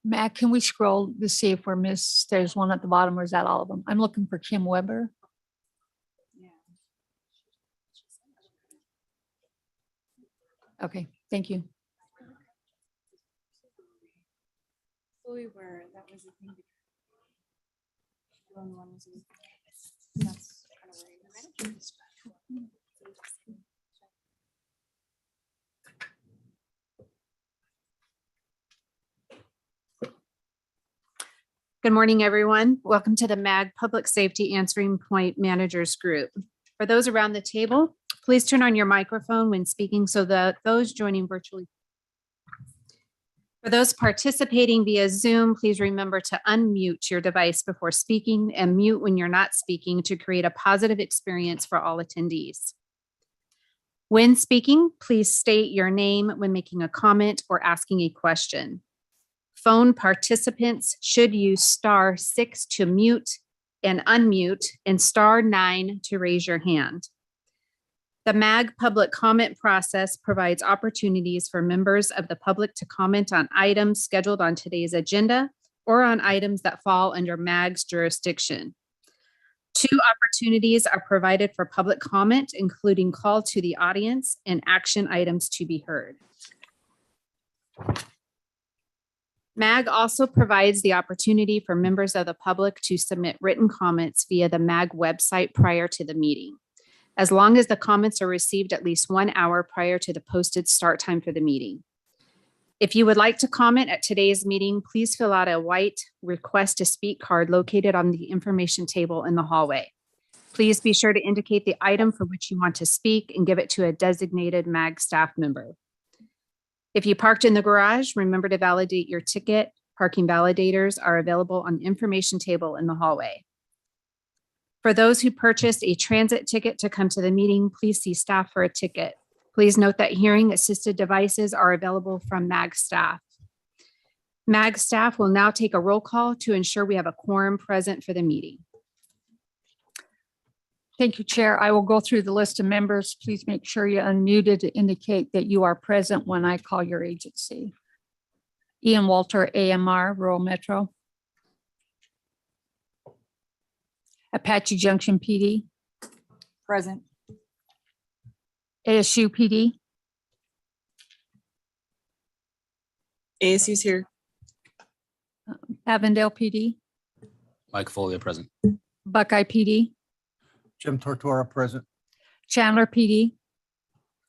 Matt, can we scroll to see if we're missed? There's one at the bottom, or is that all of them? I'm looking for Kim Weber. Okay, thank you. We were, that was the thing. That's kind of where you're at. Good morning, everyone. Welcome to the MAG Public Safety Answering Point Managers Group. For those around the table, please turn on your microphone when speaking so that those joining virtually. For those participating via Zoom, please remember to unmute your device before speaking and mute when you're not speaking to create a positive experience for all attendees. When speaking, please state your name when making a comment or asking a question. Phone participants should use *6 to mute and unmute and *9 to raise your hand. The MAG public comment process provides opportunities for members of the public to comment on items scheduled on today's agenda or on items that fall under MAG's jurisdiction. 2 opportunities are provided for public comment, including call to the audience and action items to be heard. MAG also provides the opportunity for members of the public to submit written comments via the MAG website prior to the meeting, as long as the comments are received at least 1 hour prior to the posted start time for the meeting. If you would like to comment at today's meeting, please fill out a white request to speak card located on the information table in the hallway. Please be sure to indicate the item for which you want to speak and give it to a designated MAG staff member. If you parked in the garage, remember to validate your ticket. Parking validators are available on the information table in the hallway. For those who purchased a transit ticket to come to the meeting, please see staff for a ticket. Please note that hearing assisted devices are available from MAG staff. MAG staff will now take a roll call to ensure we have a quorum present for the meeting. Thank you, Chair. I will go through the list of members. Please make sure you're unmuted to indicate that you are present when I call your agency. Ian Walter, AMR, Rural Metro. Apache Junction PD. Present. ASU PD. ASU's here. Avondale PD. Mike Folia present. Buckeye PD. Jim Tortora present. Chandler PD.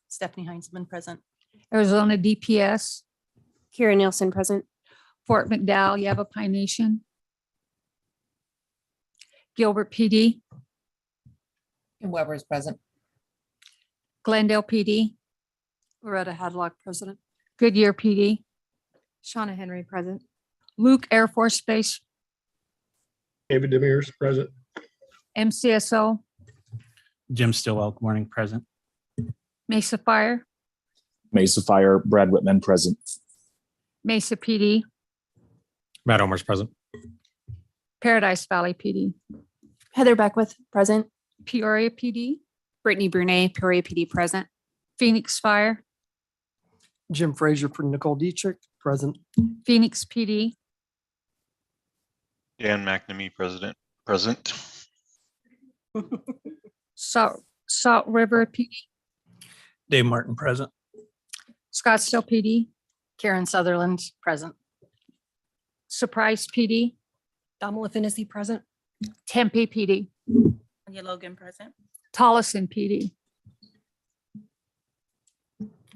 Stephanie Heinzman present. Arizona DPS. Kira Nielsen present. Fort McDowell, Yavapai Nation. Gilbert PD. And Weber is present. Glendale PD. Loretta Hadlock present. Goodyear PD. Shauna Henry present. Luke Air Force Base. David Demers present. MCSO. Jim Stillwell, good morning, present. Mesa Fire. Mesa Fire, Brad Whitman present. Mesa PD. Matt Omer's present. Paradise Valley PD. Heather Beckwith present. Peoria PD. Brittany Brunet, Peoria PD present. Phoenix Fire. Jim Frazier for Nicole Dietrich present. Phoenix PD. Dan McNamee, present. Salt River PD. Dave Martin present. Scottsdale PD. Karen Sutherland present. Surprise PD. Damala Finney present. Tempe PD. Logan present. Tolleson PD.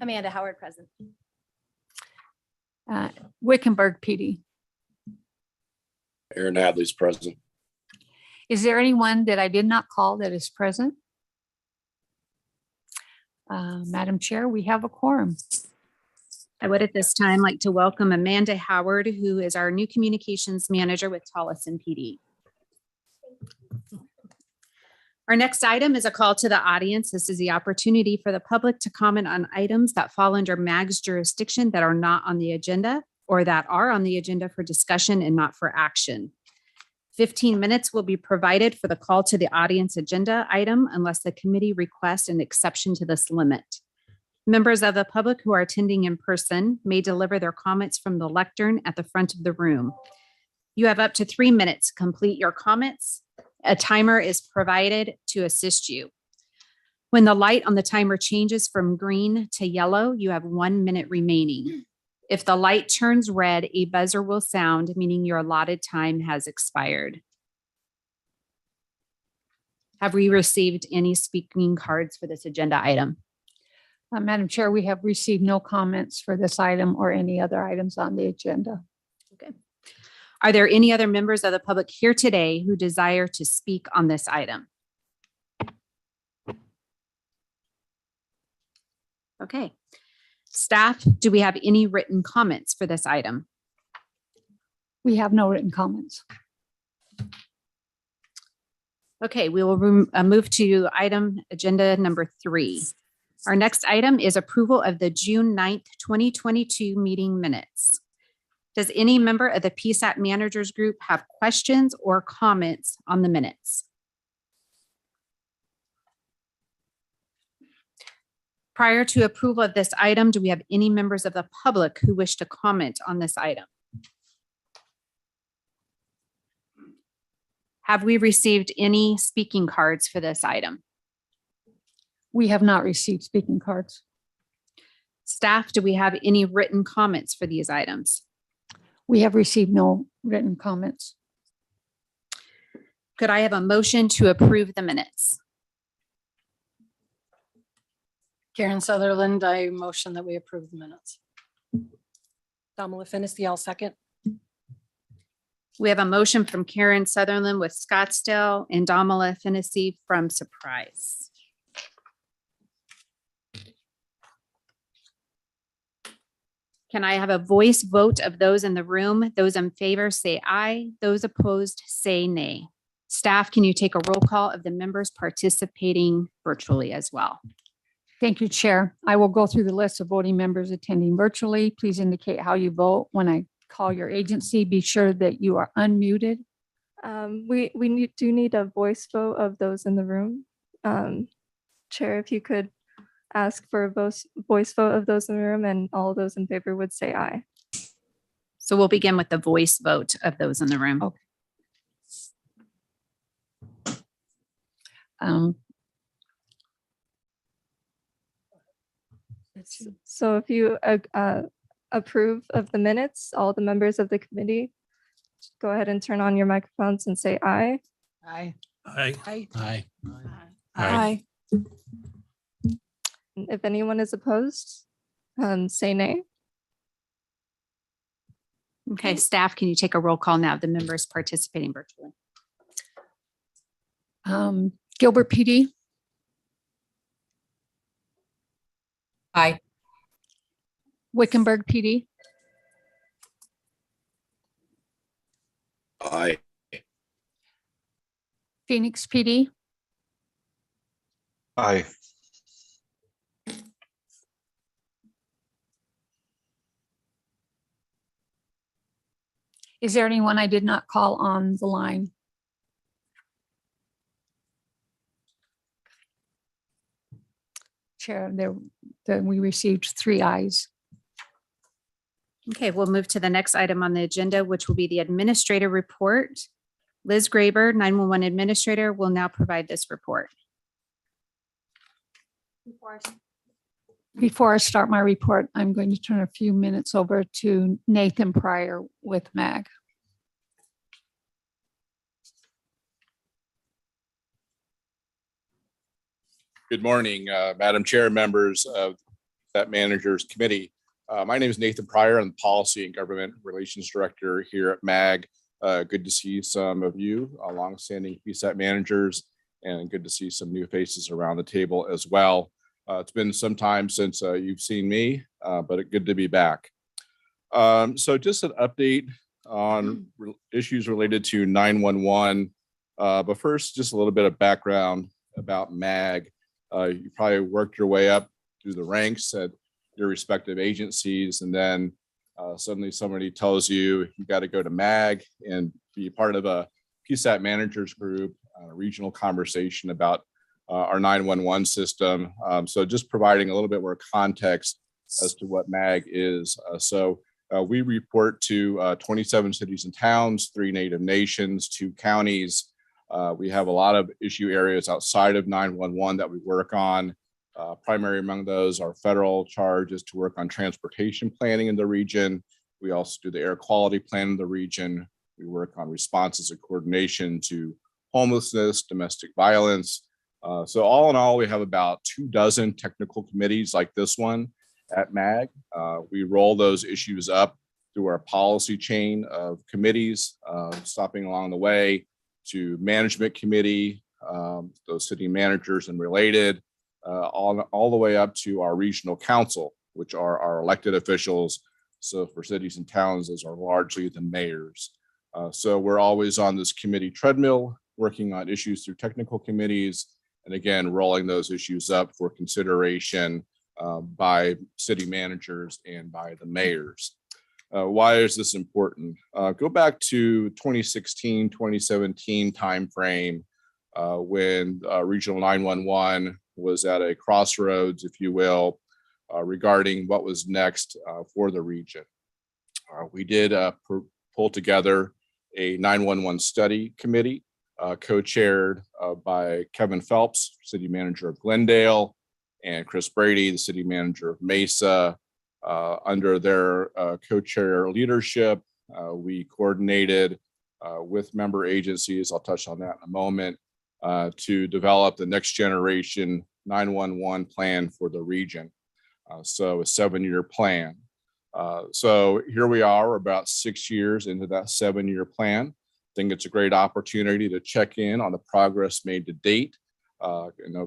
Amanda Howard present. Wickenburg PD. Aaron Hadley's present. Is there anyone that I did not call that is present? Madam Chair, we have a quorum. I would at this time like to welcome Amanda Howard, who is our new communications manager with Tolleson PD. Our next item is a call to the audience. This is the opportunity for the public to comment on items that fall under MAG's jurisdiction that are not on the agenda or that are on the agenda for discussion and not for action. 15 minutes will be provided for the call to the audience agenda item unless the committee requests an exception to this limit. Members of the public who are attending in person may deliver their comments from the lectern at the front of the room. You have up to 3 minutes to complete your comments. A timer is provided to assist you. When the light on the timer changes from green to yellow, you have 1 minute remaining. If the light turns red, a buzzer will sound, meaning your allotted time has expired. Have we received any speaking cards for this agenda item? Madam Chair, we have received no comments for this item or any other items on the agenda. Okay. Are there any other members of the public here today who desire to speak on this item? Okay. Staff, do we have any written comments for this item? We have no written comments. Okay, we will move to item agenda number 3. Our next item is approval of the June 9th, 2022 meeting minutes. Does any member of the PSAP Managers Group have questions or comments on the minutes? Prior to approval of this item, do we have any members of the public who wish to comment on this item? Have we received any speaking cards for this item? We have not received speaking cards. Staff, do we have any written comments for these items? We have received no written comments. Could I have a motion to approve the minutes? Karen Sutherland, I motion that we approve the minutes. Kamala Finney, I'll second. We have a motion from Karen Sutherland with Scottsdale and Damala Finney from Surprise. Can I have a voice vote of those in the room? Those in favor say aye. Those opposed say nay. Staff, can you take a roll call of the members participating virtually as well? Thank you, Chair. I will go through the list of voting members attending virtually. Please indicate how you vote when I call your agency. Be sure that you are unmuted. Do need a voice vote of those in the room. Chair, if you could ask for a voice vote of those in the room, and all those in favor would say aye. So we'll begin with the voice vote of those in the room. Okay. So if you approve of the minutes, all the members of the committee, go ahead and turn on your microphones and say aye. Aye. Aye. Aye. Aye. And if anyone is opposed, say nay. Okay, staff, can you take a roll call now of the members participating virtually? Gilbert PD, Aye. Wickenburg PD, Aye. Phoenix PD, Aye. Is there anyone I did not call on the line? Chair, we received 3 ayes. Okay, we'll move to the next item on the agenda, which will be the administrator report. Liz Graber, 911 administrator, will now provide this report. Before I start my report, I'm going to turn a few minutes over to Nathan Pryor with MAG. Good morning, Madam Chair, members of that Managers Committee. My name is Nathan Pryor. I'm the Policy and Government Relations Director here at MAG. Good to see some of you, longstanding PSAP managers, and good to see some new faces around the table as well. It's been some time since you've seen me, but good to be back. So just an update on issues related to 911. But first, just a little bit of background about MAG. You probably worked your way up through the ranks at your respective agencies, and then suddenly somebody tells you you got to go to MAG and be part of a PSAP managers group, a regional conversation about our 911 system. So just providing a little bit more context as to what MAG is. We report to 27 cities and towns, 3 native nations, 2 counties. We have a lot of issue areas outside of 911 that we work on. Primary among those are federal charges to work on transportation planning in the region. We also do the air quality plan in the region. We work on responses and coordination to homelessness, domestic violence. So all in all, we have about 24 technical committees like this one at MAG. We roll those issues up through our policy chain of committees, stopping along the way to management committee, those city managers and related, all the way up to our regional council, which are our elected officials. So for cities and towns, those are largely the mayors. So we're always on this committee treadmill, working on issues through technical committees, and again, rolling those issues up for consideration by city managers and by the mayors. Why is this important? Go back to 2016, 2017 timeframe when Regional 911 was at a crossroads, if you will, regarding what was next for the region. We did pull together a 911 study committee co-chaired by Kevin Phelps, city manager of Glendale, and Chris Brady, the city manager of Mesa. Under their co-chair leadership, we coordinated with member agencies, I'll touch on that in a moment, to develop the next generation 911 plan for the region. So a 7-year plan. So here we are about 6 years into that 7-year plan. I think it's a great opportunity to check in on the progress made to date.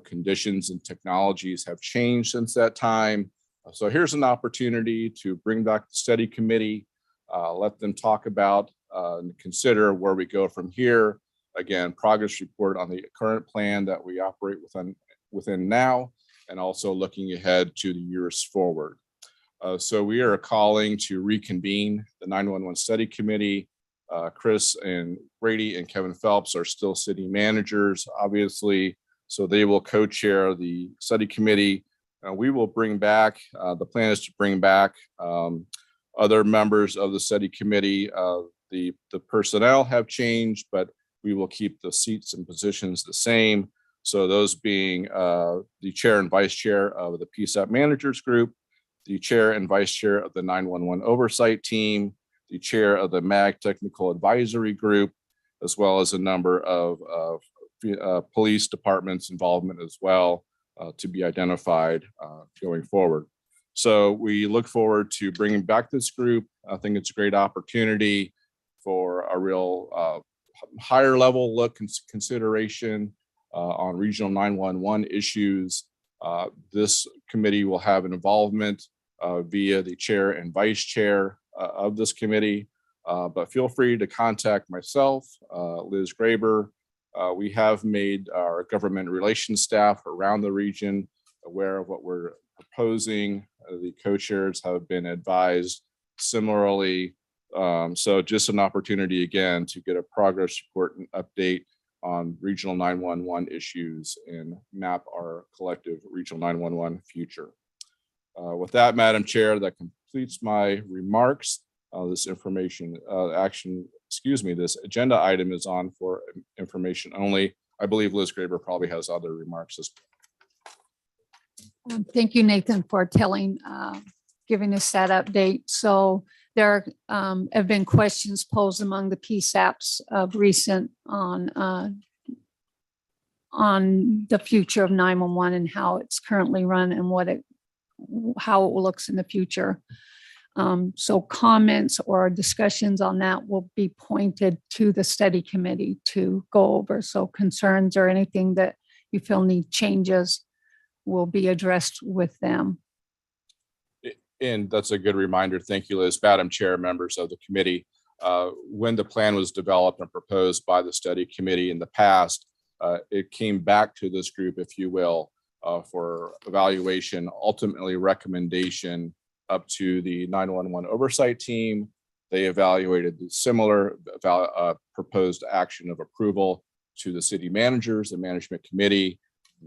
Conditions and technologies have changed since that time. So here's an opportunity to bring back the study committee, let them talk about and consider where we go from here. Again, progress report on the current plan that we operate within now, and also looking ahead to the years forward. So we are calling to reconvene the 911 study committee. Chris and Brady and Kevin Phelps are still city managers, obviously, so they will co-chair the study committee. We will bring back, the plan is to bring back other members of the study committee. The personnel have changed, but we will keep the seats and positions the same. So those being the chair and vice chair of the PSAP managers group, the chair and vice chair of the 911 oversight team, the chair of the MAG technical advisory group, as well as a number of police departments involvement as well to be identified going forward. So we look forward to bringing back this group. I think it's a great opportunity for a real higher level look and consideration on regional 911 issues. This committee will have an involvement via the chair and vice chair of this committee, but feel free to contact myself, Liz Graber. We have made our government relations staff around the region aware of what we're proposing. The co-chairs have been advised similarly. So just an opportunity again to get a progress report and update on regional 911 issues and map our collective regional 911 future. With that, Madam Chair, that completes my remarks. This this agenda item is on for information only. I believe Liz Graber probably has other remarks. Thank you, Nathan, for giving us that update. So there have been questions posed among the PSAPs of recent on the future of 911 and how it's currently run and how it looks in the future. So comments or discussions on that will be pointed to the study committee to go over. So concerns or anything that you feel need changes will be addressed with them. And that's a good reminder. Thank you, Liz. Madam Chair, members of the committee. When the plan was developed and proposed by the study committee in the past, it came back to this group, if you will, for evaluation, ultimately recommendation up to the 911 oversight team. They evaluated the similar proposed action of approval to the city managers, the management committee.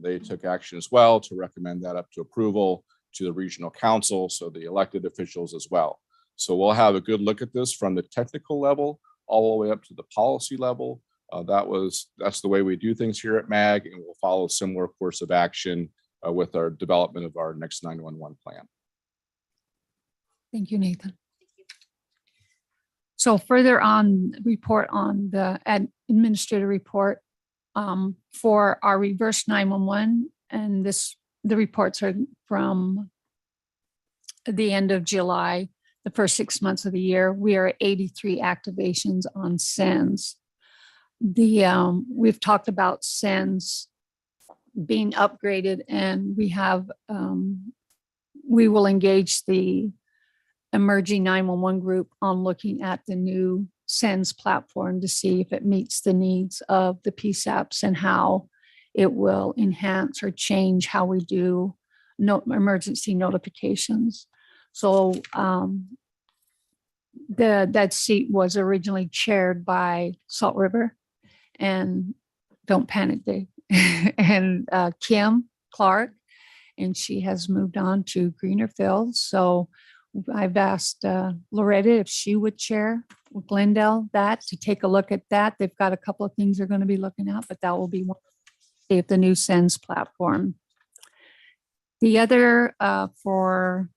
They took action as well to recommend that up to approval to the regional council, so the elected officials as well. So we'll have a good look at this from the technical level all the way up to the policy level. That's the way we do things here at MAG, and we'll follow a similar course of action with our development of our next 911 plan. Thank you, Nathan. So further on, report on the administrative report for our reverse 911, and the reports are from the end of July, the first 6 months of the year. We are at 83 activations on SENS. We've talked about SENS being upgraded, and we will engage the emerging 911 group on looking at the new SENS platform to see if it meets the needs of the PSAPs and how it will enhance or change how we do emergency notifications. So that seat was originally chaired by Salt River, and don't panic, Dave, and Kim Clark, and she has moved on to greener fields. So I've asked Loretta if she would chair with Glendale to take a look at that. They've got a couple of things they're going to be looking at, but that will be one of the new SENS platform. The other for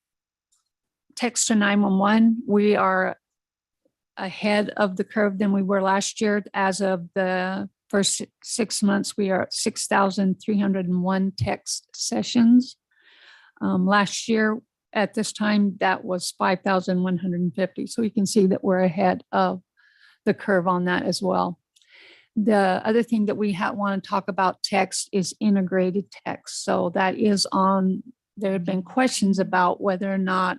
text to 911, we are ahead of the curve than we were last year. As of the first 6 months, we are at 6,301 text sessions. Last year, at this time, that was 5,150. So you can see that we're ahead of the curve on that as well. The other thing that we want to talk about text is integrated text. So that is on, there have been questions about whether or not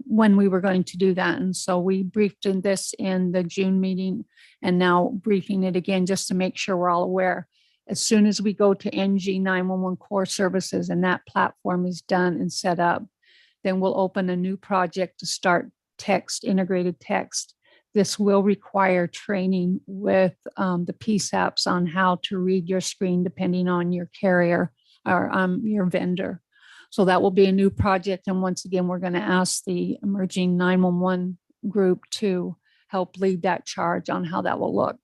when we were going to do that. And so we briefed in this in the June meeting, and now briefing it again just to make sure we're all aware. As soon as we go to NG 911 core services and that platform is done and set up, then we'll open a new project to start integrated text. This will require training with the PSAPs on how to read your screen depending on your carrier or your vendor. So that will be a new project. And once again, we're going to ask the emerging 911 group to help lead that charge on how that will look.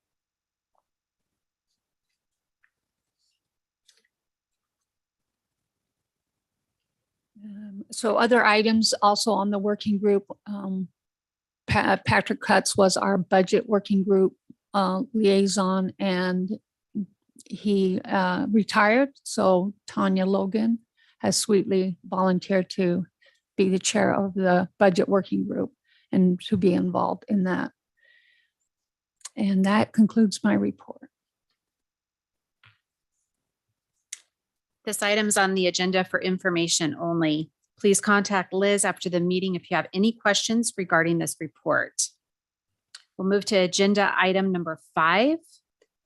So other items also on the working group, Patrick Cutts was our budget working group liaison, and he retired. So Tanya Logan has sweetly volunteered to be the chair of the budget working group and to be involved in that. And that concludes my report. This item's on the agenda for information only. Please contact Liz after the meeting if you have any questions regarding this report. We'll move to agenda item number 5.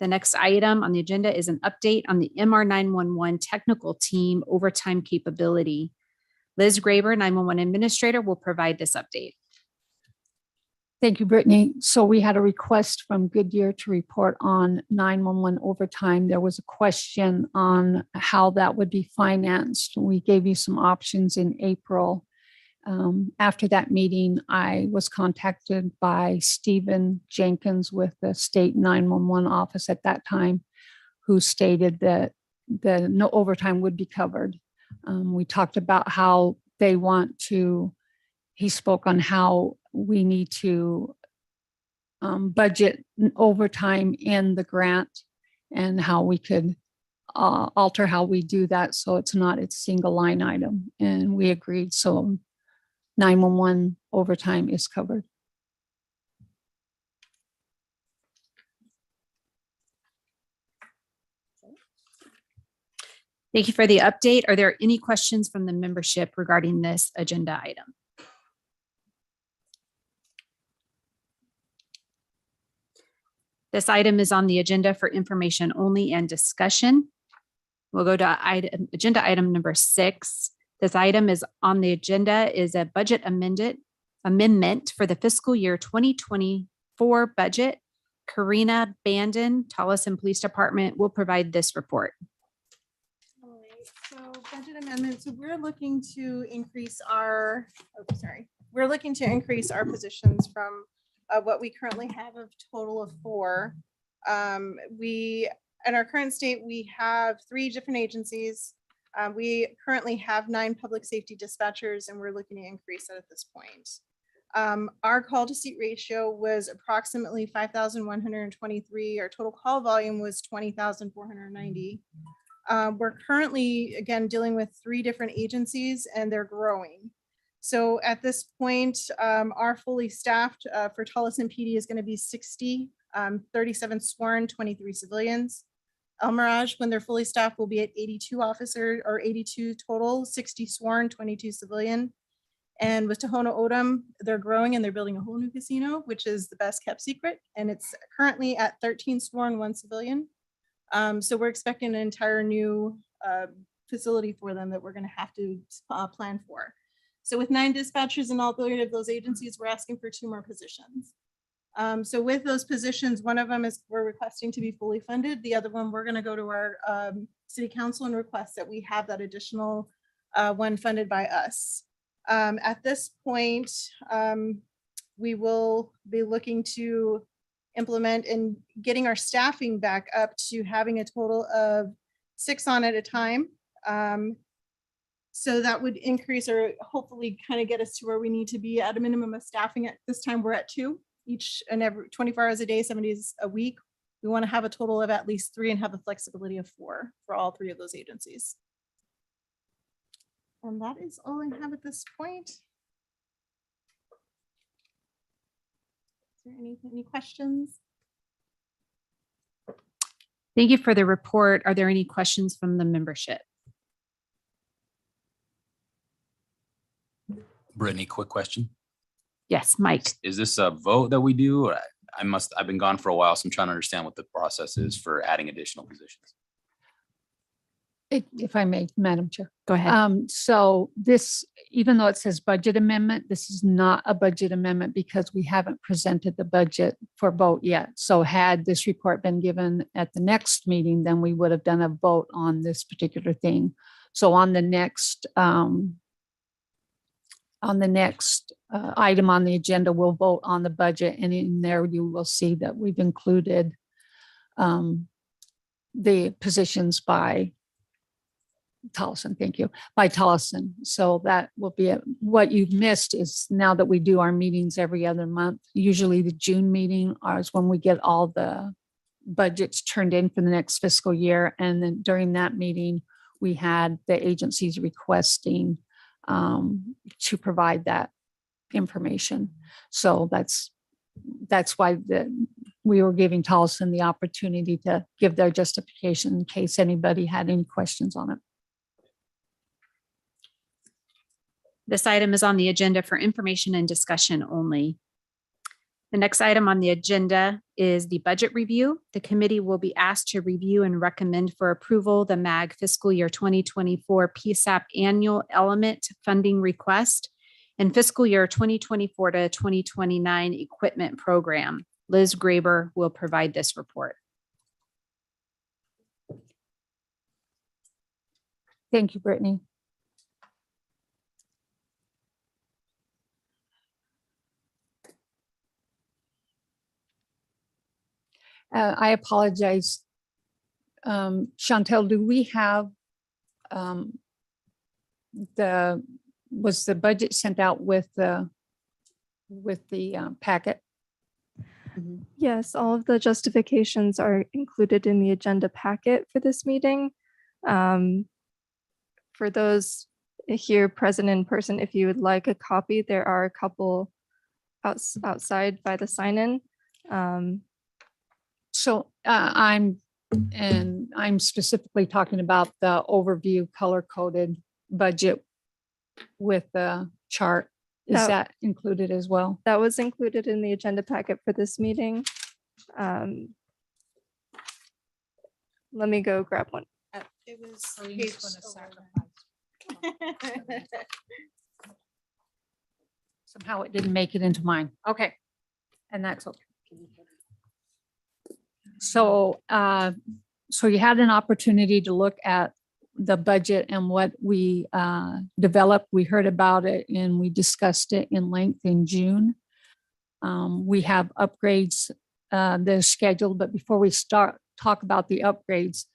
The next item on the agenda is an update on the MR 911 technical team overtime capability. Liz Graber, 911 administrator, will provide this update. Thank you, Brittany. So we had a request from Goodyear to report on 911 overtime. There was a question on how that would be financed. We gave you some options in April. After that meeting, I was contacted by Stephen Jenkins with the state 911 office at that time, who stated that the no overtime would be covered. We talked about how they want to, he spoke on how we need to budget overtime in the grant and how we could alter how we do that so it's not a single line item. And we agreed. So 911 overtime is covered. Thank you for the update. Are there any questions from the membership regarding this agenda item? This item is on the agenda for information only and discussion. We'll go to agenda item number 6. This item is on the agenda is a budget amendment for the fiscal year 2024 budget. Karina Bandon, Tolleson Police Department, will provide this report. budget amendment, so we're looking to increase our, we're looking to increase our positions from what we currently have of total of 4. We, in our current state, we have 3 different agencies. We currently have 9 public safety dispatchers, and we're looking to increase it at this point. Our call to seat ratio was approximately 5,123. Our total call volume was 20,490. We're currently, again, dealing with 3 different agencies, and they're growing. So at this point, our fully staffed for Tolleson PD is going to be 60, 37 sworn, 23 civilians. El Mirage, when they're fully staffed, will be at 82 officers or 82 total, 60 sworn, 22 civilian. And with Tohono O'odham, they're growing and they're building a whole new casino, which is the best kept secret. And it's currently at 13 sworn, 1 civilian. So we're expecting an entire new facility for them that we're going to have to plan for. So with 9 dispatchers in all 3 of those agencies, we're asking for 2 more positions. So with those positions, one of them is we're requesting to be fully funded. The other one, we're going to go to our city council and request that we have that additional one funded by us. At this point, we will be looking to implement and getting our staffing back up to having a total of 6 on at a time. So that would increase or hopefully kind of get us to where we need to be at a minimum of staffing. At this time, we're at 2 each and every 24 hours a day, 7 days a week. We want to have a total of at least 3 and have the flexibility of 4 for all 3 of those agencies. And that is all I have at this point. Is there any questions? Thank you for the report. Are there any questions from the membership? Brittany, quick question. Yes, Mike. Is this a vote that we do? Or I've been gone for a while, so I'm trying to understand what the process is for adding additional positions. If I may, Madam Chair. Go ahead. So this, even though it says budget amendment, this is not a budget amendment because we haven't presented the budget for vote yet. So had this report been given at the next meeting, then we would have done a vote on this particular thing. So on the next item on the agenda, we'll vote on the budget, and in there you will see that we've included the positions by Tolleson, thank you, by Tolleson. So that will be it. What you've missed is now that we do our meetings every other month, usually the June meeting is when we get all the budgets turned in for the next fiscal year. And then during that meeting, we had the agencies requesting to provide that information. So that's why we were giving Tolleson the opportunity to give their justification in case anybody had any questions on it. This item is on the agenda for information and discussion only. The next item on the agenda is the budget review. The committee will be asked to review and recommend for approval the MAG fiscal year 2024 PSAP annual element funding request and fiscal year 2024 to 2029 equipment program. Liz Graber will provide this report. Thank you, Brittany. I apologize. Chantel, do we have was the budget sent out with the packet? Yes, all of the justifications are included in the agenda packet for this meeting. For those here present in person, if you would like a copy, there are a couple outside by the sign-in. So I'm specifically talking about the overview color-coded budget with the chart. Is that included as well? That was included in the agenda packet for this meeting. Let me go grab one. It was Oh, you page just wanna 11. Somehow it didn't make it into mine. Okay. And that's okay. So, so you had an opportunity to look at the budget and what we developed. We heard about it and we discussed it in length in June. We have upgrades that are scheduled, but before we talk about the upgrades,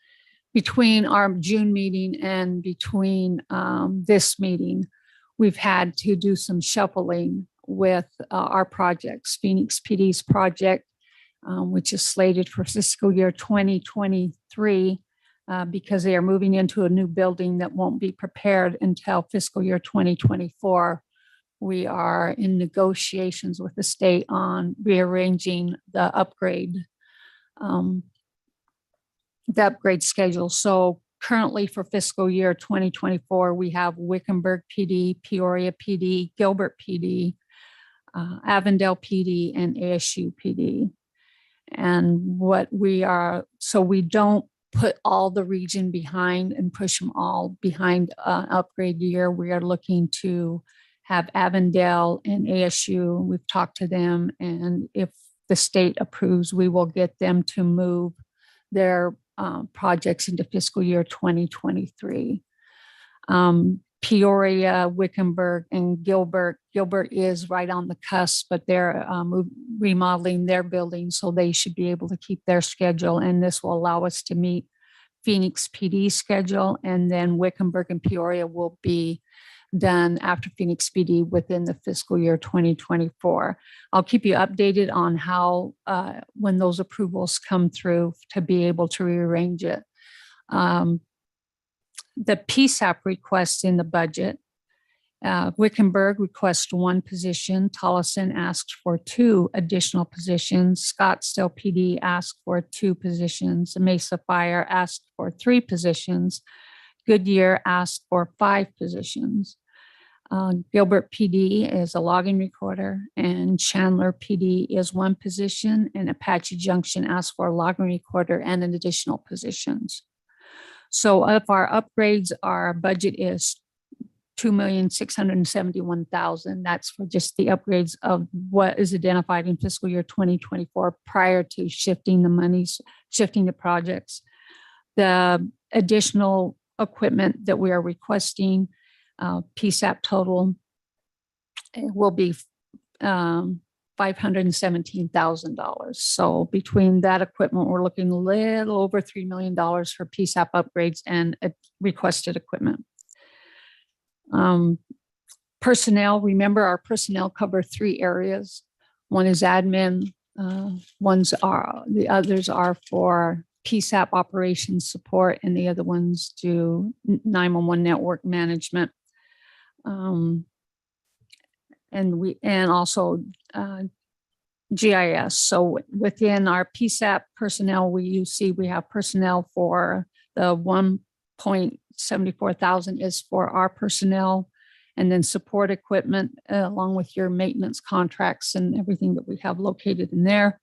between our June meeting and between this meeting, we've had to do some shuffling with our projects. Phoenix PD's project, which is slated for fiscal year 2023, because they are moving into a new building that won't be prepared until fiscal year 2024. We are in negotiations with the state on rearranging the upgrade schedule. So currently for fiscal year 2024, we have Wickenburg PD, Peoria PD, Gilbert PD, Avondale PD, and ASU PD. And so we don't put all the region behind and push them all behind upgrade year. We are looking to have Avondale and ASU. We've talked to them, and if the state approves, we will get them to move their projects into fiscal year 2023. Peoria, Wickenburg, and Gilbert. Gilbert is right on the cusp, but they're remodeling their building, so they should be able to keep their schedule. And this will allow us to meet Phoenix PD schedule. And then Wickenburg and Peoria will be done after Phoenix PD within the fiscal year 2024. I'll keep you updated on how, when those approvals come through to be able to rearrange it. The PSAP request in the budget, Wickenburg requests 1 position. Tolleson asked for 2 additional positions. Scottsdale PD asked for 2 positions. Mesa Fire asked for 3 positions. Goodyear asked for 5 positions. Gilbert PD is a logging recorder, and Chandler PD is 1 position, and Apache Junction asked for a logging recorder and an additional positions. So of our upgrades, our budget is $2,671,000. That's for just the upgrades of what is identified in fiscal year 2024 prior to shifting the projects. The additional equipment that we are requesting, PSAP total will be $517,000. So between that equipment, we're looking a little over $3 million for PSAP upgrades and requested equipment. Personnel, remember our personnel cover 3 areas. One is admin, the others are for PSAP operations support, and the other ones do 911 network management. And also GIS. So within our PSAP personnel, we have personnel for the 1.74,000 is for our personnel, and then support equipment along with your maintenance contracts and everything that we have located in there.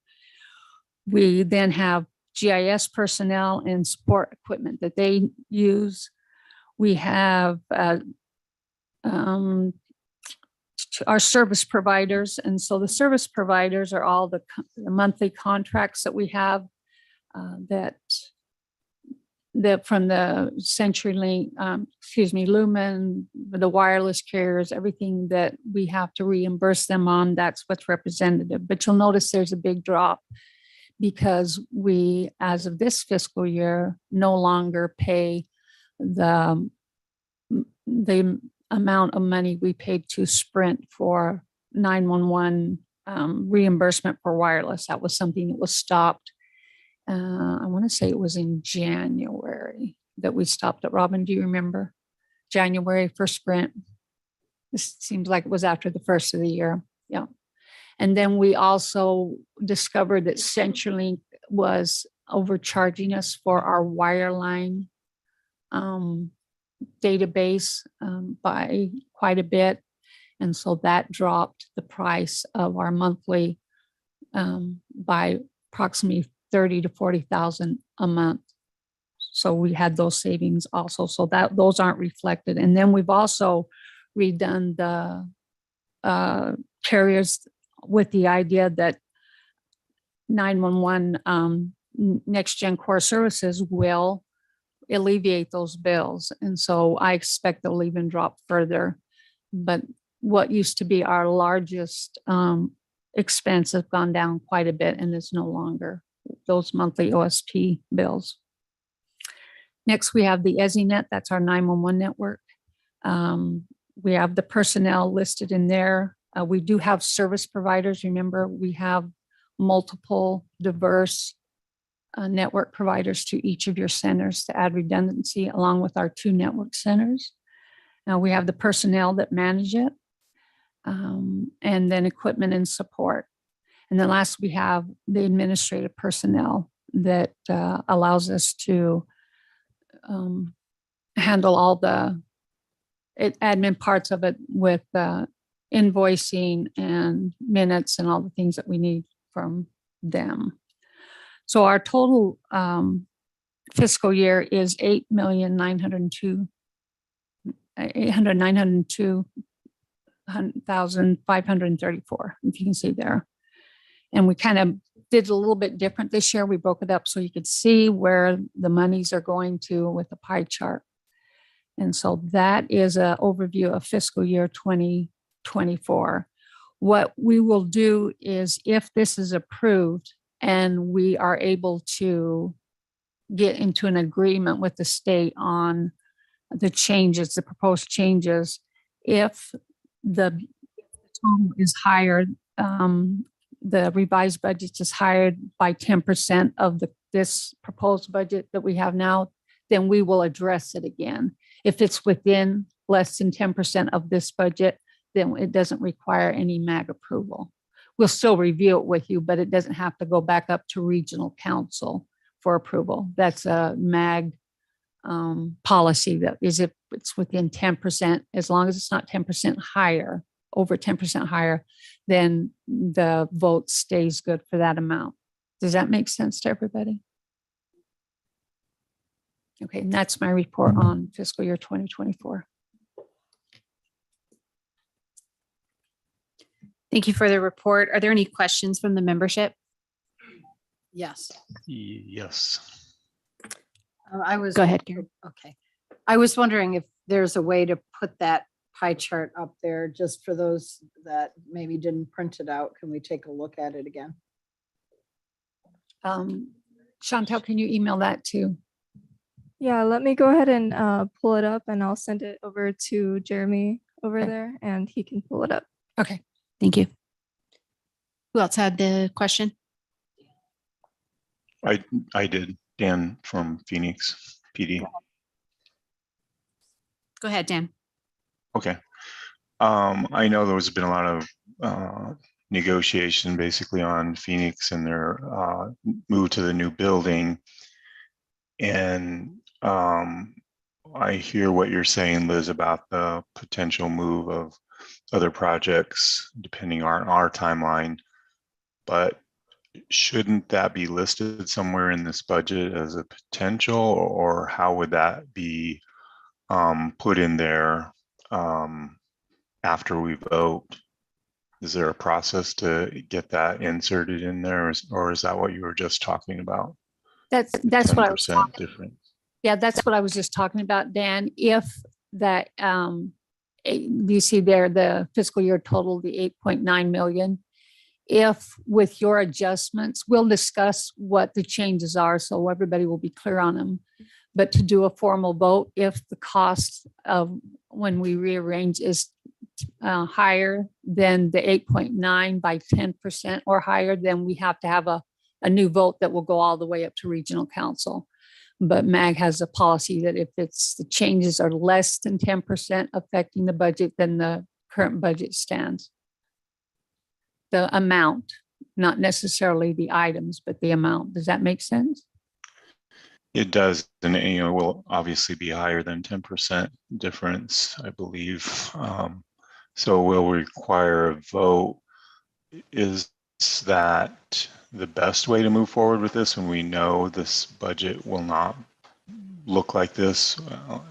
We then have GIS personnel and support equipment that they use. We have our service providers. And so the service providers are all the monthly contracts that we have that from the CenturyLink, Lumen, the wireless carriers, everything that we have to reimburse them on, that's what's representative. But you'll notice there's a big drop because we, as of this fiscal year, no longer pay the amount of money we paid to Sprint for 911 reimbursement for wireless. That was something that was stopped. I want to say it was in January that we stopped it. Robin, do you remember? January for Sprint. This seems like it was after the first of the year. Yeah. And then we also discovered that CenturyLink was overcharging us for our wireline database by quite a bit. And so that dropped the price of our monthly by approximately 30 to 40,000 a month. So we had those savings also. So that those aren't reflected. And then we've also redone the carriers with the idea that 911 Next Gen Core Services will alleviate those bills. And so I expect they'll even drop further. But what used to be our largest expense has gone down quite a bit and is no longer those monthly OSP bills. Next, we have the EZNet, that's our 911 network. We have the personnel listed in there. We do have service providers. Remember, we have multiple diverse network providers to each of your centers to add redundancy along with our 2 network centers. Now we have the personnel that manage it, and then equipment and support. And then last, we have the administrative personnel that allows us to handle all the admin parts of it with invoicing and minutes and all the things that we need from them. So our total fiscal year is $8,902,534, if you can see there. And we kind of did a little bit different this year. We broke it up so you could see where the monies are going to with the pie chart. And so that is an overview of fiscal year 2024. What we will do is, if this is approved and we are able to get into an agreement with the state on the changes, the proposed changes, if the total is higher, the revised budget is higher by 10% of this proposed budget that we have now, then we will address it again. If it's within less than 10% of this budget, then it doesn't require any MAG approval. We'll still review it with you, but it doesn't have to go back up to regional council for approval. That's a MAG policy, that is, if it's within 10%, as long as it's not 10% higher, over 10% higher, then the vote stays good for that amount. Does that make sense to everybody? Okay, and that's my report on fiscal year 2024. Thank you for the report. Are there any questions from the membership? Yes. Yes. I was. Go ahead, Karen. Okay. I was wondering if there's a way to put that pie chart up there just for those that maybe didn't print it out. Can we take a look at it again? Chantel, can you email that too? Yeah, let me go ahead and pull it up, and I'll send it over to Jeremy over Okay. there, and he can pull it up. Okay. Thank you. Who else had the question? I did. Dan from Phoenix PD. Go ahead, Dan. Okay. I know there's been a lot of negotiation basically on Phoenix and their move to the new building. And I hear what you're saying, Liz, about the potential move of other projects depending on our timeline. But shouldn't that be listed somewhere in this budget as a potential, or how would that be put in there after we vote? Is there a process to get that inserted in there, or is that what you were just talking about? That's what I was 10% difference. Yeah, that's what I was just talking about, Dan. If that, you see there, the fiscal year total, the 8.9 million. If with your adjustments, we'll discuss what the changes are so everybody will be clear on them. But to do a formal vote, if the cost of when we rearrange is higher than the 8.9 by 10% or higher, then we have to have a new vote that will go all the way up to regional council. But MAG has a policy that if it's the changes are less than 10% affecting the budget, then the current budget stands. The amount, not necessarily the items, but the amount. Does that make sense? It does, and it will obviously be higher than 10% difference, I believe. So we'll require a vote. Is that the best way to move forward with this when we know this budget will not look like this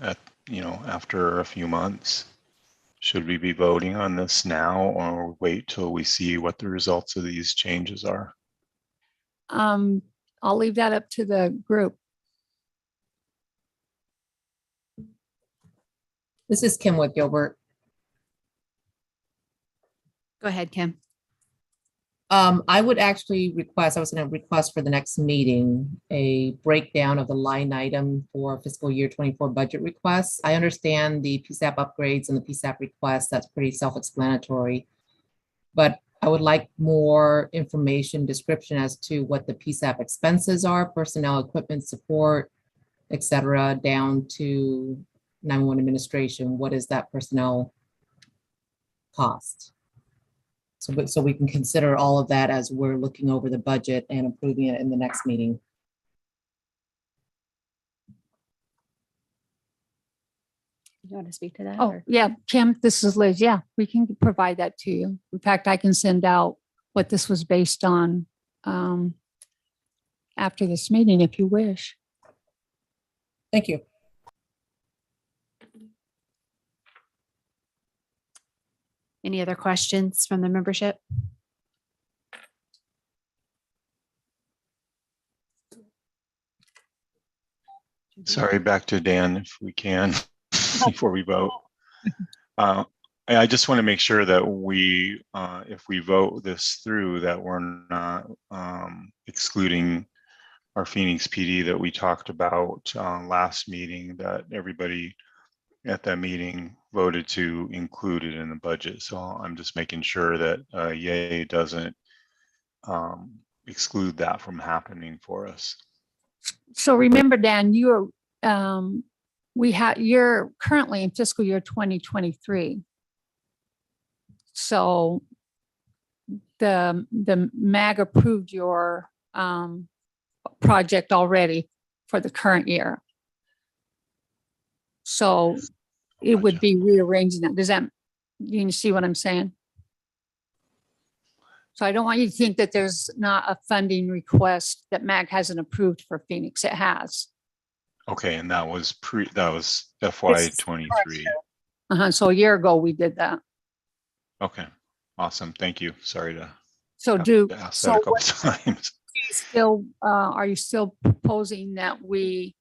after a few months? Should we be voting on this now, or wait till we see what the results of these changes are? I'll leave that up to the group. This is Kim with Gilbert. Go ahead, Kim. I would actually request, I was going to request for the next meeting, a breakdown of the line item for fiscal year 24 budget requests. I understand the PSAP upgrades and the PSAP requests. That's pretty self-explanatory. But I would like more information, description as to what the PSAP expenses are, personnel, equipment, support, et cetera, down to 911 administration. What is that personnel cost? So we can consider all of that as we're looking over the budget and approving it in the next meeting. You want to speak to that? Oh, yeah, Kim, this is Liz. Yeah, we can provide that to you. In fact, I can send out what this was based on after this meeting if you wish. Thank you. Any other questions from the membership? Sorry, back to Dan, if we can, before we vote. I just want to make sure that we, if we vote this through, that we're not excluding our Phoenix PD that we talked about last meeting, that everybody at that meeting voted to include it in the budget. So I'm just making sure that Yay doesn't exclude that from happening for us. So remember, Dan, you're currently in fiscal year 2023. So the MAG approved your project already for the current year. So it would be rearranging that. Does that, you see what I'm saying? So I don't want you to think that there's not a funding request that MAG hasn't approved for Phoenix. It has. Okay, and that was FY 23. So a year ago we did that. Okay, awesome. Thank you. Sorry to So have do, to ask so that a couple what, times. still, are you still proposing that we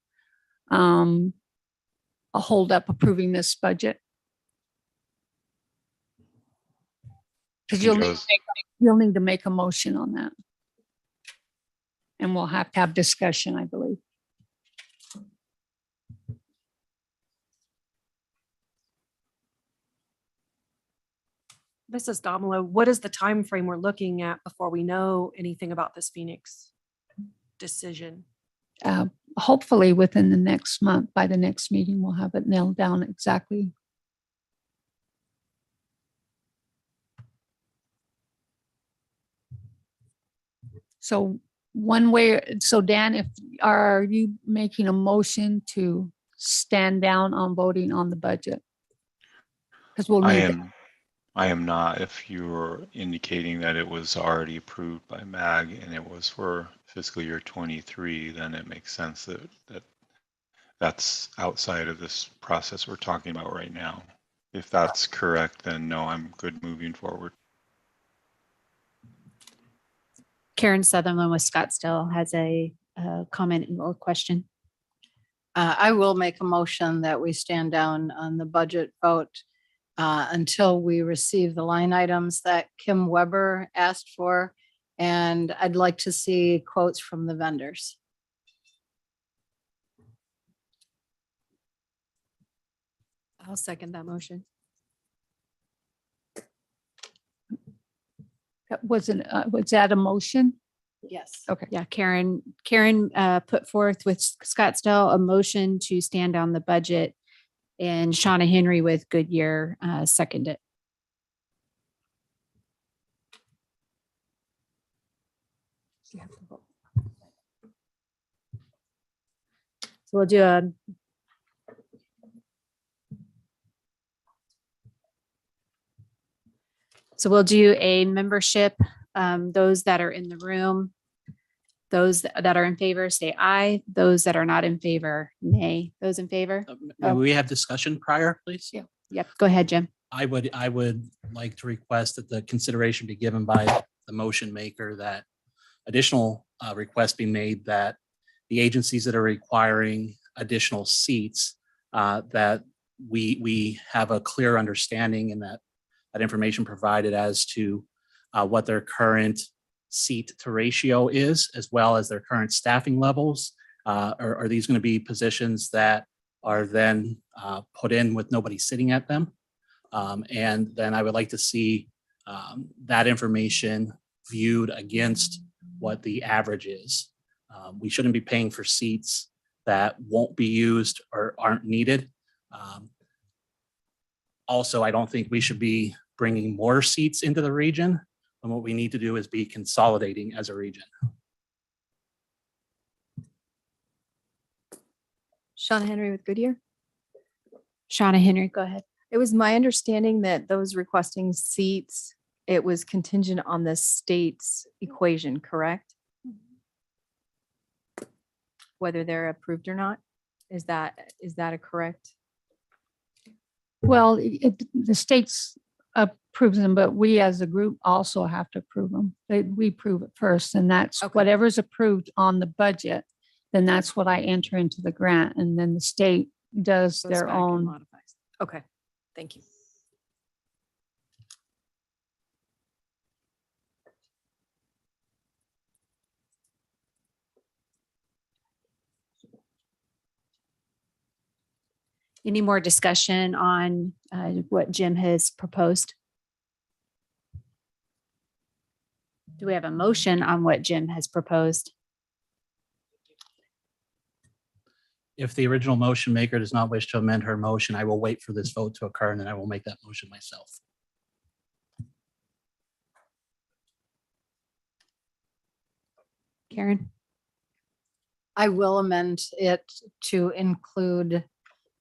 hold up approving this budget? Because you'll need to make a motion on that. And we'll have to have discussion, I believe. This is Damala. What is the time frame we're looking at before we know anything about this Phoenix decision? Hopefully within the next month, by the next meeting, we'll have it nailed down exactly. So Dan, are you making a motion to stand down on voting on the budget? Because we'll need I am not. If you're indicating that it was already approved by MAG and it was for fiscal year 23, then it makes sense that that's outside of this process we're talking about right now. If that's correct, then no, I'm good moving forward. Karen Sutherland with Scottsdale has a comment or question. I will make a motion that we stand down on the budget vote until we receive the line items that Kim Weber asked for. And I'd like to see quotes from the vendors. I'll second that motion. was that a motion? Yes. Okay. Yeah, Karen put forth with Scottsdale a motion to stand on the budget, and Shauna Henry with Goodyear seconded. So we'll do a membership. Those that are in the room, those that are in favor, say aye. Those that are not in favor, nay. Those in favor? May we have discussion prior, please? Yeah. Yep. Go ahead, Jim. I would like to request that the consideration be given by the motion maker that additional requests be made that the agencies that are requiring additional seats, that we have a clear understanding and that information provided as to what their current seat to ratio is, as well as their current staffing levels. Are these going to be positions that are then put in with nobody sitting at them? And then I would like to see that information viewed against what the average is. We shouldn't be paying for seats that won't be used or aren't needed. Also, I don't think we should be bringing more seats into the region. And what we need to do is be consolidating as a region. Shauna Henry with Goodyear. Shauna Henry, go ahead. It was my understanding that those requesting seats, it was contingent on the state's equation, correct? Whether they're approved or not? Is that a correct? Well, the states approves them, but we as a group also have to approve them. We approve it first, and that's Okay. whatever's approved on the budget, then that's what I enter into the grant, and then the state does Goes their back and own. modifies. Okay, thank you. Any more discussion on what Jim has proposed? Do we have a motion on what Jim has proposed? If the original motion maker does not wish to amend her motion, I will wait for this vote to occur and then I will make that motion myself. Karen? I will amend it to include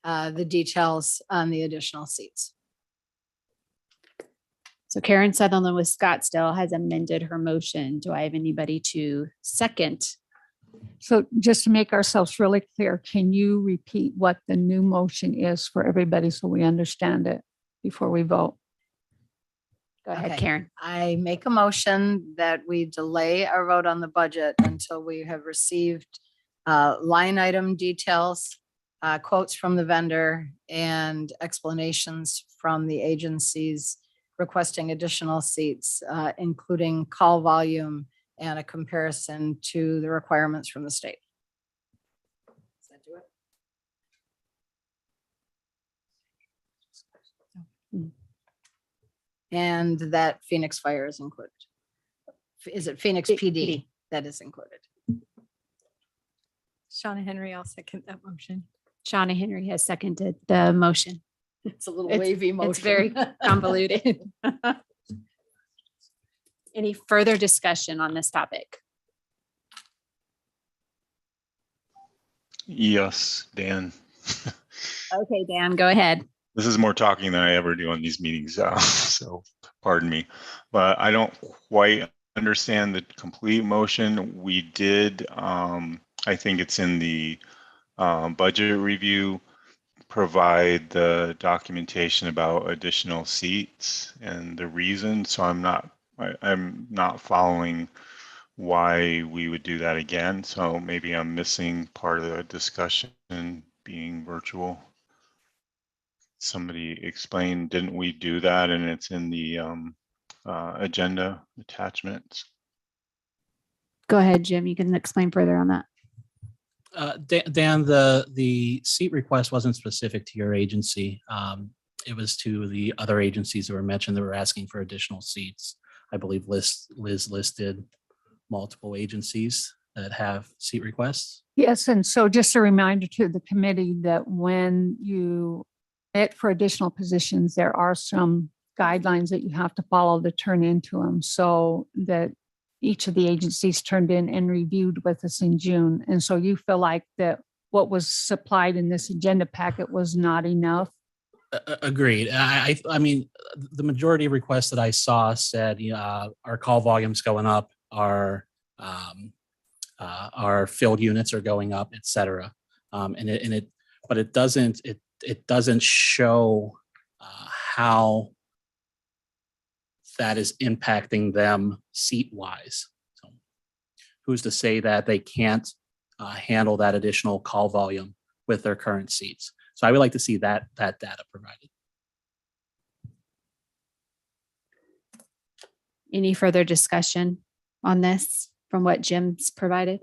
the details on the additional seats. So Karen Sutherland with Scottsdale has amended her motion. Do I have anybody to second? So just to make ourselves really clear, can you repeat what the new motion is for everybody so we understand it before we vote? Go ahead, Okay. Karen. I make a motion that we delay our vote on the budget until we have received line item details, quotes from the vendor, and explanations from the agencies requesting additional seats, including call volume and a comparison to the requirements from the state. Does that do it? And that Phoenix Fire is included. Is it Phoenix PD that is included? Shauna Henry, I'll second that motion. Shauna Henry has seconded the motion. It's a little It's- wavy motion. It's very convoluted. Any further discussion on this topic? Yes, Dan. Okay, Dan, go ahead. This is more talking than I ever do on these meetings, so pardon me. But I don't quite understand the complete motion. We did, I think it's in the budget review, provide the documentation about additional seats and the reason. So I'm not following why we would do that again. So maybe I'm missing part of the discussion being virtual. Somebody explained, didn't we do that? And it's in the agenda attachments. Go ahead, Jim. You can explain further on that. Dan, the seat request wasn't specific to your agency. It was to the other agencies that were mentioned that were asking for additional seats. I believe Liz listed multiple agencies that have seat requests. Yes, and so just a reminder to the committee that when you bid for additional positions, there are some guidelines that you have to follow to turn into them. So that each of the agencies turned in and reviewed with us in June. And so you feel like that what was supplied in this agenda packet was not enough? Agreed. I mean, the majority of requests that I saw said, our call volume's going up, our filled units are going up, et cetera. But it doesn't show how that is impacting them seat wise. So who's to say that they can't handle that additional call volume with their current seats? So I would like to see that data provided. Any further discussion on this from what Jim's provided?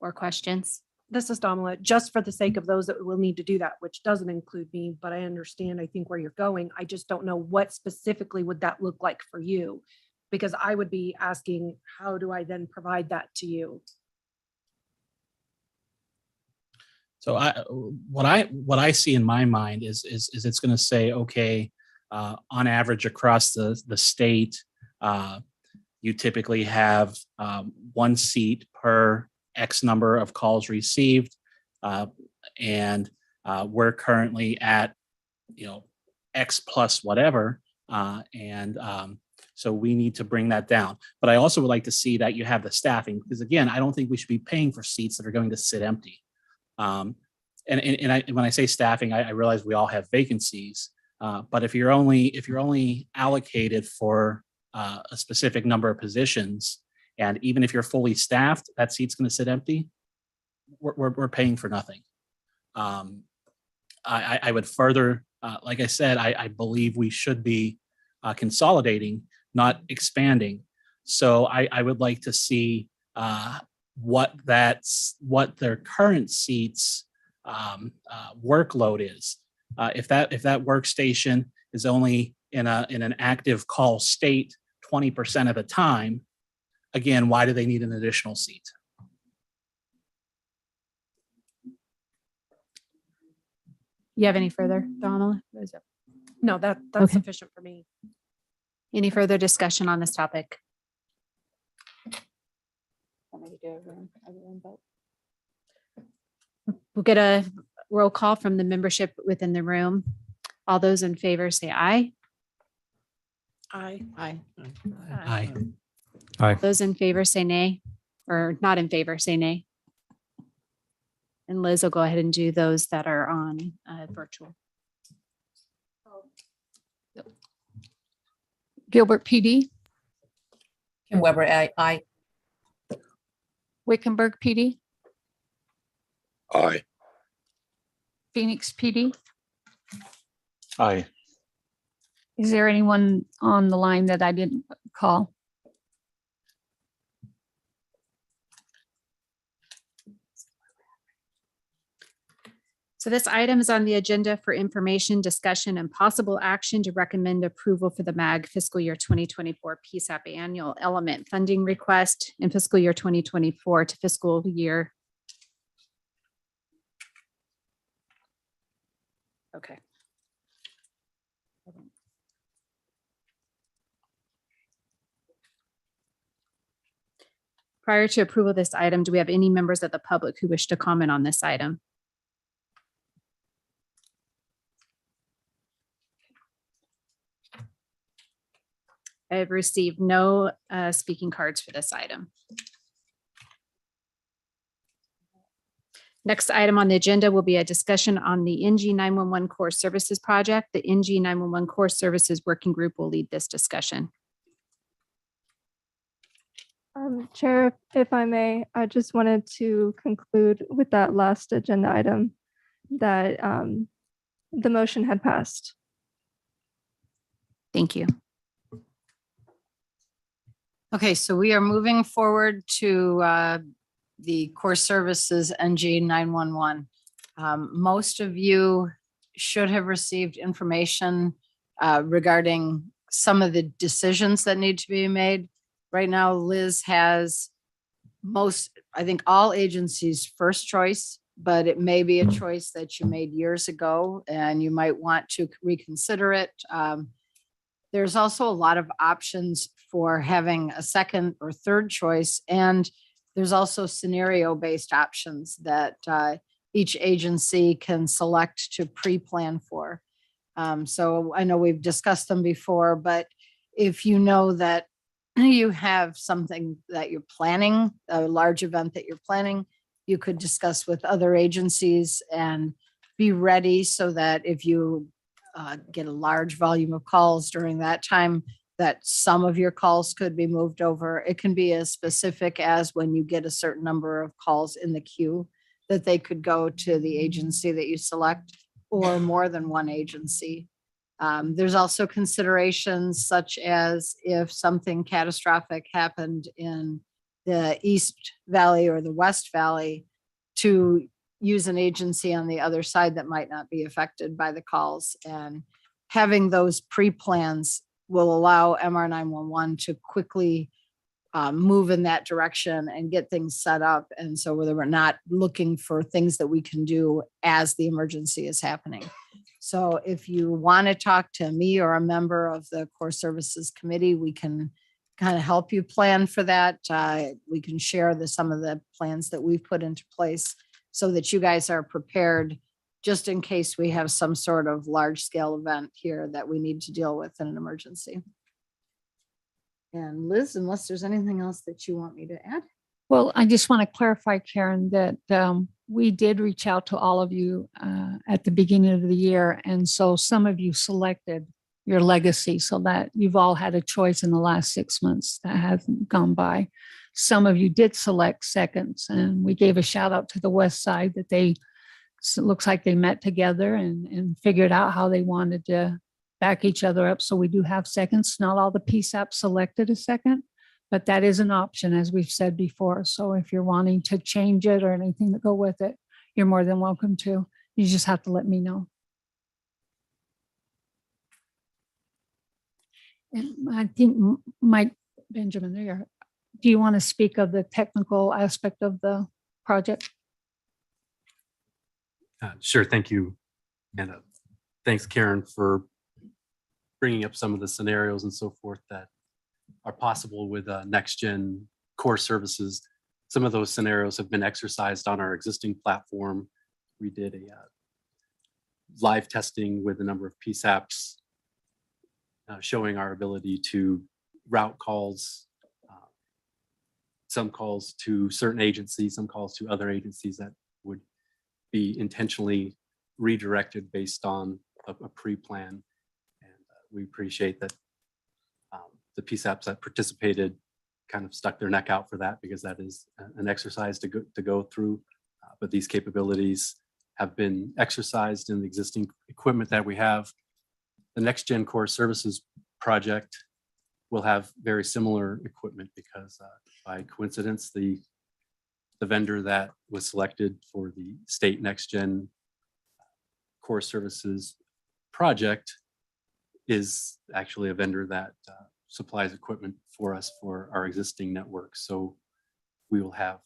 Or questions? This is Domela, just for the sake of those that will need to do that, which doesn't include me, but I understand, I think where you're going. I just don't know what specifically would that look like for you? Because I would be asking, how do I then provide that to you? So what I see in my mind is it's going to say, okay, on average across the state, you typically have 1 seat per X number of calls received, and we're currently at X plus whatever, and so we need to bring that down. But I also would like to see that you have the staffing, because again, I don't think we should be paying for seats that are going to sit empty. And when I say staffing, I realize we all have vacancies, but if you're only allocated for a specific number of positions, and even if you're fully staffed, that seat's going to sit empty, we're paying for nothing. I would further, like I said, I believe we should be consolidating, not expanding. So I would like to see what their current seats workload is. If that workstation is only in an active call state 20% of the time, again, why do they need an additional seat? You have any further, Donald? No, that's Okay. sufficient for me. Any further discussion on this topic? We'll get a roll call from the membership within the room. All those in favor say aye. Aye. Aye. Those in favor say nay, or not in favor say nay. And Liz will go ahead and do those that are on virtual. Gilbert PD, Kim Weber, aye. Wickenburg PD, Aye. Phoenix PD. Aye. Is there anyone on the line that I didn't call? So this item is on the agenda for information, discussion, and possible action to recommend approval for the MAG fiscal year 2024 PSAP annual element funding request in fiscal year 2024 to fiscal year. Okay. Prior to approval of this item, do we have any members of the public who wish to comment on this item? I have received no speaking cards for this item. Next item on the agenda will be a discussion on the NG 911 Core Services Project. The NG 911 Core Services Working Group will lead this discussion. Chair, if I may, I just wanted to conclude with that last agenda item that the motion had passed. Thank you. Okay, so we are moving forward to the core services NG 911. Most of you should have received information regarding some of the decisions that need to be made. Right now, Liz has I think all agencies' first choice, but it may be a choice that you made years ago and you might want to reconsider it. There's also a lot of options for having a second or third choice. And there's also scenario-based options that each agency can select to pre-plan for. So I know we've discussed them before, but if you know that you have something that you're planning, a large event that you're planning, you could discuss with other agencies and be ready so that if you get a large volume of calls during that time, that some of your calls could be moved over. It can be as specific as when you get a certain number of calls in the queue, that they could go to the agency that you select or more than one agency. There's also considerations such as if something catastrophic happened in the East Valley or the West Valley, to use an agency on the other side that might not be affected by the calls. And having those pre-plans will allow MR 911 to quickly move in that direction and get things set up. And so whether we're not looking for things that we can do as the emergency is happening. So if you want to talk to me or a member of the Core Services Committee, we can kind of help you plan for that. We can share some of the plans that we've put into place so that you guys are prepared just in case we have some sort of large scale event here that we need to deal with in an emergency. And Liz, unless there's anything else that you want me to add? Well, I just want to clarify, Karen, that we did reach out to all of you at the beginning of the year. And so some of you selected your legacy so that you've all had a choice in the last 6 months that hasn't gone by. Some of you did select seconds, and we gave a shout out to the West Side that it looks like they met together and figured out how they wanted to back each other up. So we do have seconds. Not all the PSAP selected a second, but that is an option, as we've said before. So if you're wanting to change it or anything to go with it, you're more than welcome to. You just have to let me know. And I think Mike Benjamin, do you want to speak of the technical aspect of the project? Sure, thank you. And thanks, Karen, for bringing up some of the scenarios and so forth that are possible with next gen core services. Some of those scenarios have been exercised on our existing platform. We did a live testing with a number of PSAPs showing our ability to route calls, some calls to certain agencies, some calls to other agencies that would be intentionally redirected based on a pre-plan. And we appreciate that the PSAPs that participated kind of stuck their neck out for that, because that is an exercise to go through. But these capabilities have been exercised in the existing equipment that we have. The Next Gen Core Services project will have very similar equipment because by coincidence, the vendor that was selected for the state Next Gen Core Services project is actually a vendor that supplies equipment for us for our existing network. So we will have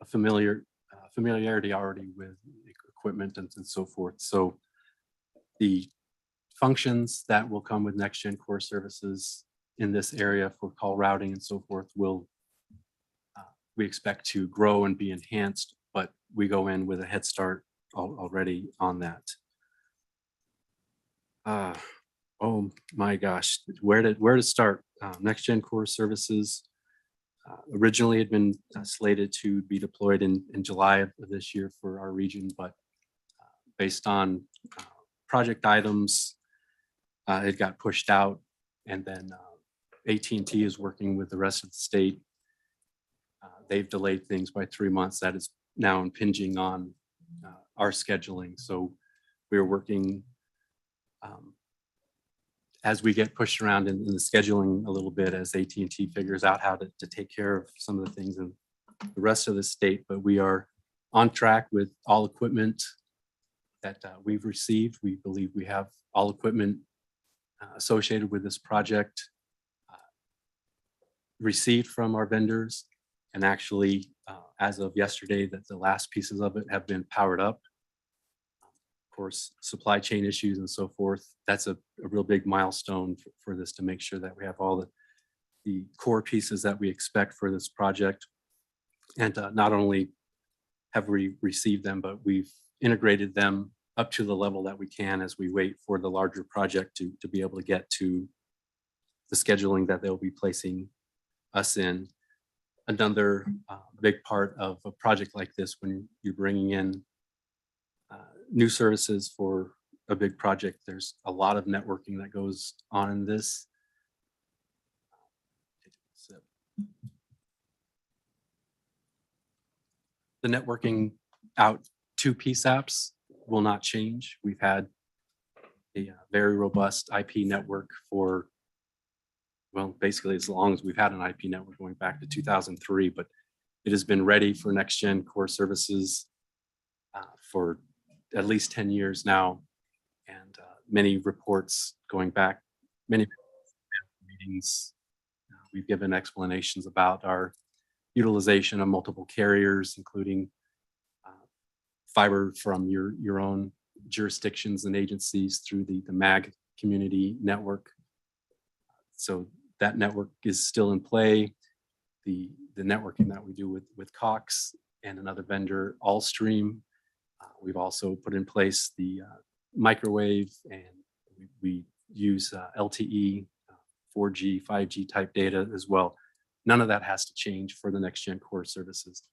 a familiarity already with equipment and so forth. So the functions that will come with Next Gen Core Services in this area for call routing and so forth will, we expect to grow and be enhanced, but we go in with a head start already on that. Oh my gosh, where to start? Next Gen Core Services originally had been slated to be deployed in July of this year for our region, but based on project items, it got pushed out. And then AT&T is working with the rest of the state. They've delayed things by 3 months. That is now impinging on our scheduling. So we're working as we get pushed around in the scheduling a little bit, as AT&T figures out how to take care of some of the things in the rest of the state. But we are on track with all equipment that we've received. We believe we have all equipment associated with this project received from our vendors. And actually, as of yesterday, that the last pieces of it have been powered up. Of course, supply chain issues and so forth. That's a real big milestone for this, to make sure that we have all the core pieces that we expect for this project. And not only have we received them, but we've integrated them up to the level that we can as we wait for the larger project to be able to get to the scheduling that they'll be placing us in. Another big part of a project like this, when you're bringing in new services for a big project, there's a lot of networking that goes on in this. The networking out to PSAPs will not change. We've had a very robust IP network for, well, basically as long as we've had an IP network going back to 2003, but it has been ready for next gen core services for at least 10 years now. And many reports going back, many meetings, we've given explanations about our utilization of multiple carriers, including fiber from your own jurisdictions and agencies through the MAG community network. So that network is still in play. The networking that we do with Cox and another vendor, Allstream. We've also put in place the microwave, and we use LTE, 4G, 5G type data as well. None of that has to change for the next gen core services.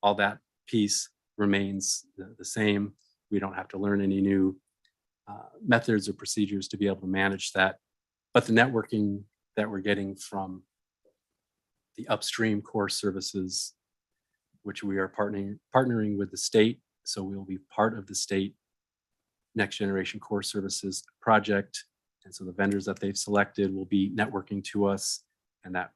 All that piece remains the same. We don't have to learn any new methods or procedures to be able to manage that. But the networking that we're getting from the upstream core services, which we are partnering with the state, so we'll be part of the state next generation core services project. And so the vendors that they've selected will be networking to us, and that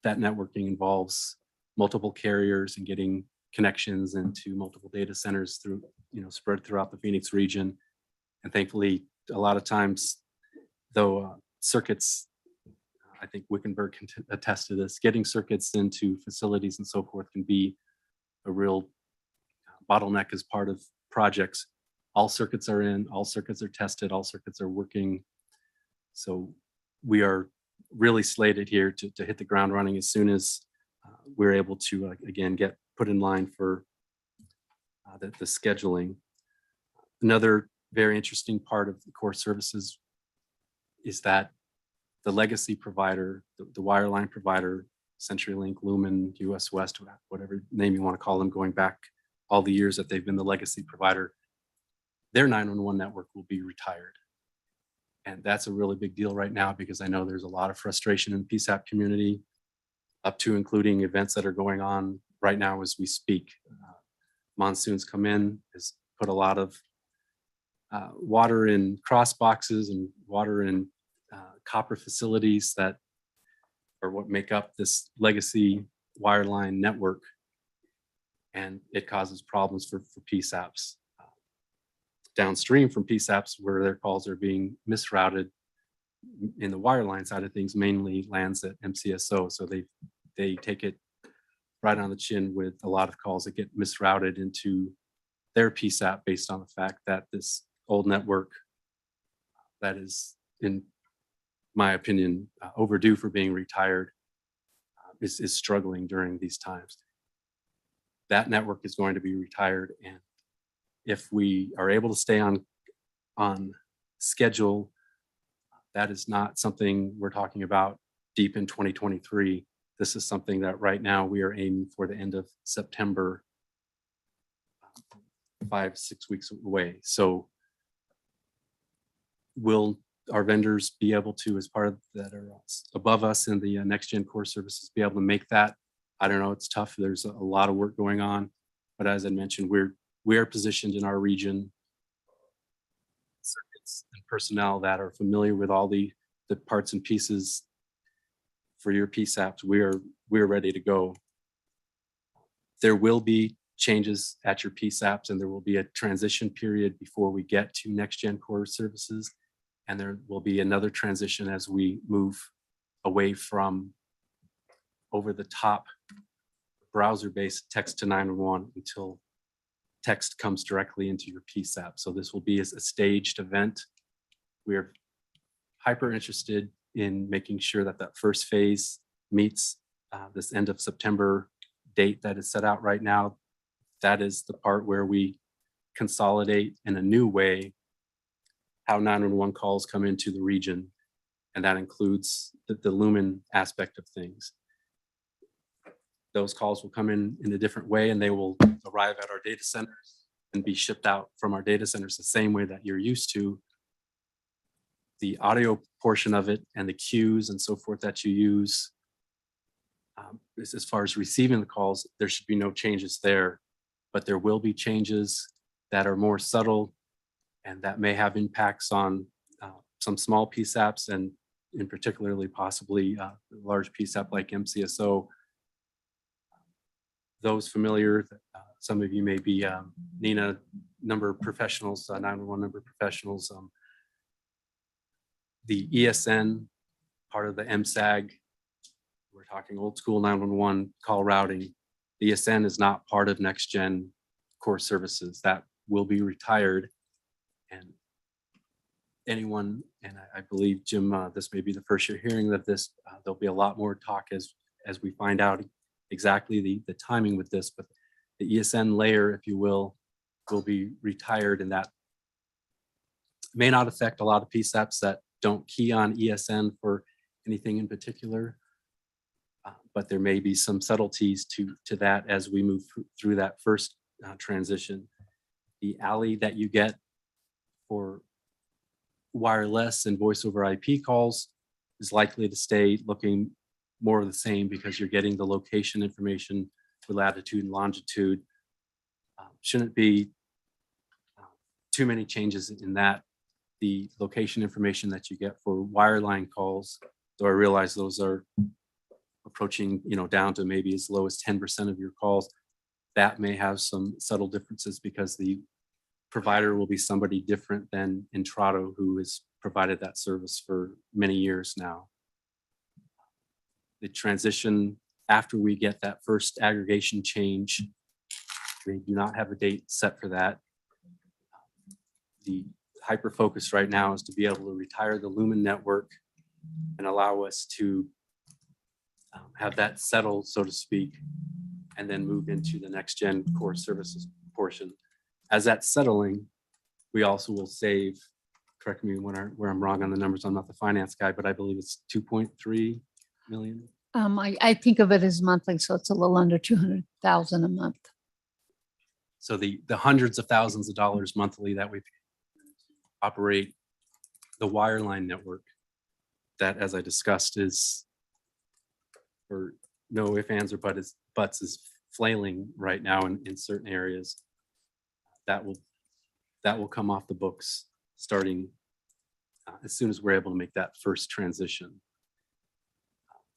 networking involves multiple carriers and getting connections into multiple data centers through, spread throughout the Phoenix region. And thankfully, a lot of times, though, circuits, I think Wickenburg can attest to this, getting circuits into facilities and so forth can be a real bottleneck as part of projects. All circuits are in, all circuits are tested, all circuits are working. So we are really slated here to hit the ground running as soon as we're able to, again, get put in line for the scheduling. Another very interesting part of the core services is that the legacy provider, the wireline provider, CenturyLink, Lumen, US West, whatever name you want to call them, going back all the years that they've been the legacy provider, their 911 network will be retired. And that's a really big deal right now, because I know there's a lot of frustration in the PSAP community, up to including events that are going on right now as we speak. Monsoons come in, has put a lot of water in cross boxes and water in copper facilities that are what make up this legacy wireline network. And it causes problems for PSAPs. Downstream from PSAPs, where their calls are being misrouted in the wireline side of things, mainly lands at MCSO. So they take it right on the chin with a lot of calls that get misrouted into their PSAP based on the fact that this old network that is, in my opinion, overdue for being retired is struggling during these times. That network is going to be retired, and if we are able to stay on schedule, that is not something we're talking about deep in 2023. This is something that right now we are aiming for the end of September, 5-6 weeks away. So will our vendors be able to, as part of that are above us in the next gen core services, be able to make that? I don't know, it's tough. There's a lot of work going on, but as I mentioned, we are positioned in our region, circuits and personnel that are familiar with all the parts and pieces for your PSAPs. We're ready to go. There will be changes at your PSAPs, and there will be a transition period before we get to next gen core services. And there will be another transition as we move away from over the top browser-based text to 911 until text comes directly into your PSAP. So this will be a staged event. We are hyper interested in making sure that that first phase meets this end of September date that is set out right now. That is the part where we consolidate in a new way how 911 calls come into the region. And that includes the Lumen aspect of things. Those calls will come in a different way, and they will arrive at our data centers and be shipped out from our data centers the same way that you're used to. The audio portion of it and the cues and so forth that you use, as far as receiving the calls, there should be no changes there. but there will be changes that are more subtle and that may have impacts on some small PSAPs and in particularly possibly large PSAP like MCSO. Those familiar, some of you may be NINA number professionals, 911 number professionals. The ESN, part of the MSAG, we're talking old school 911 call routing. The ESN is not part of next gen core services. That will be retired. And anyone, and I believe Jim, this may be the first year hearing of this, there'll be a lot more talk as we find out exactly the timing with this, but the ESN layer, if you will be retired, and that may not affect a lot of PSAPs that don't key on ESN for anything in particular. But there may be some subtleties to that as we move through that first transition. The alley that you get for wireless and voice over IP calls is likely to stay looking more of the same because you're getting the location information for latitude and longitude. Shouldn't be too many changes in that. The location information that you get for wireline calls, though I realize those are approaching, down to maybe as low as 10% of your calls, that may have some subtle differences because the provider will be somebody different than Intrado, who has provided that service for many years now. The transition after we get that first aggregation change, we do not have a date set for that. The hyper focus right now is to be able to retire the Lumen network and allow us to have that settled, so to speak, and then move into the next gen core services portion. As that's settling, we also will save, correct me where I'm wrong on the numbers, I'm not the finance guy, but I believe it's 2.3 million. I think of it as monthly, so it's a little under 200,000 a month. So the hundreds of thousands of dollars monthly that we operate the wireline network, that, as I discussed, is, for no ifs, ands, or buts, is flailing right now in certain areas. That will come off the books starting as soon as we're able to make that first transition.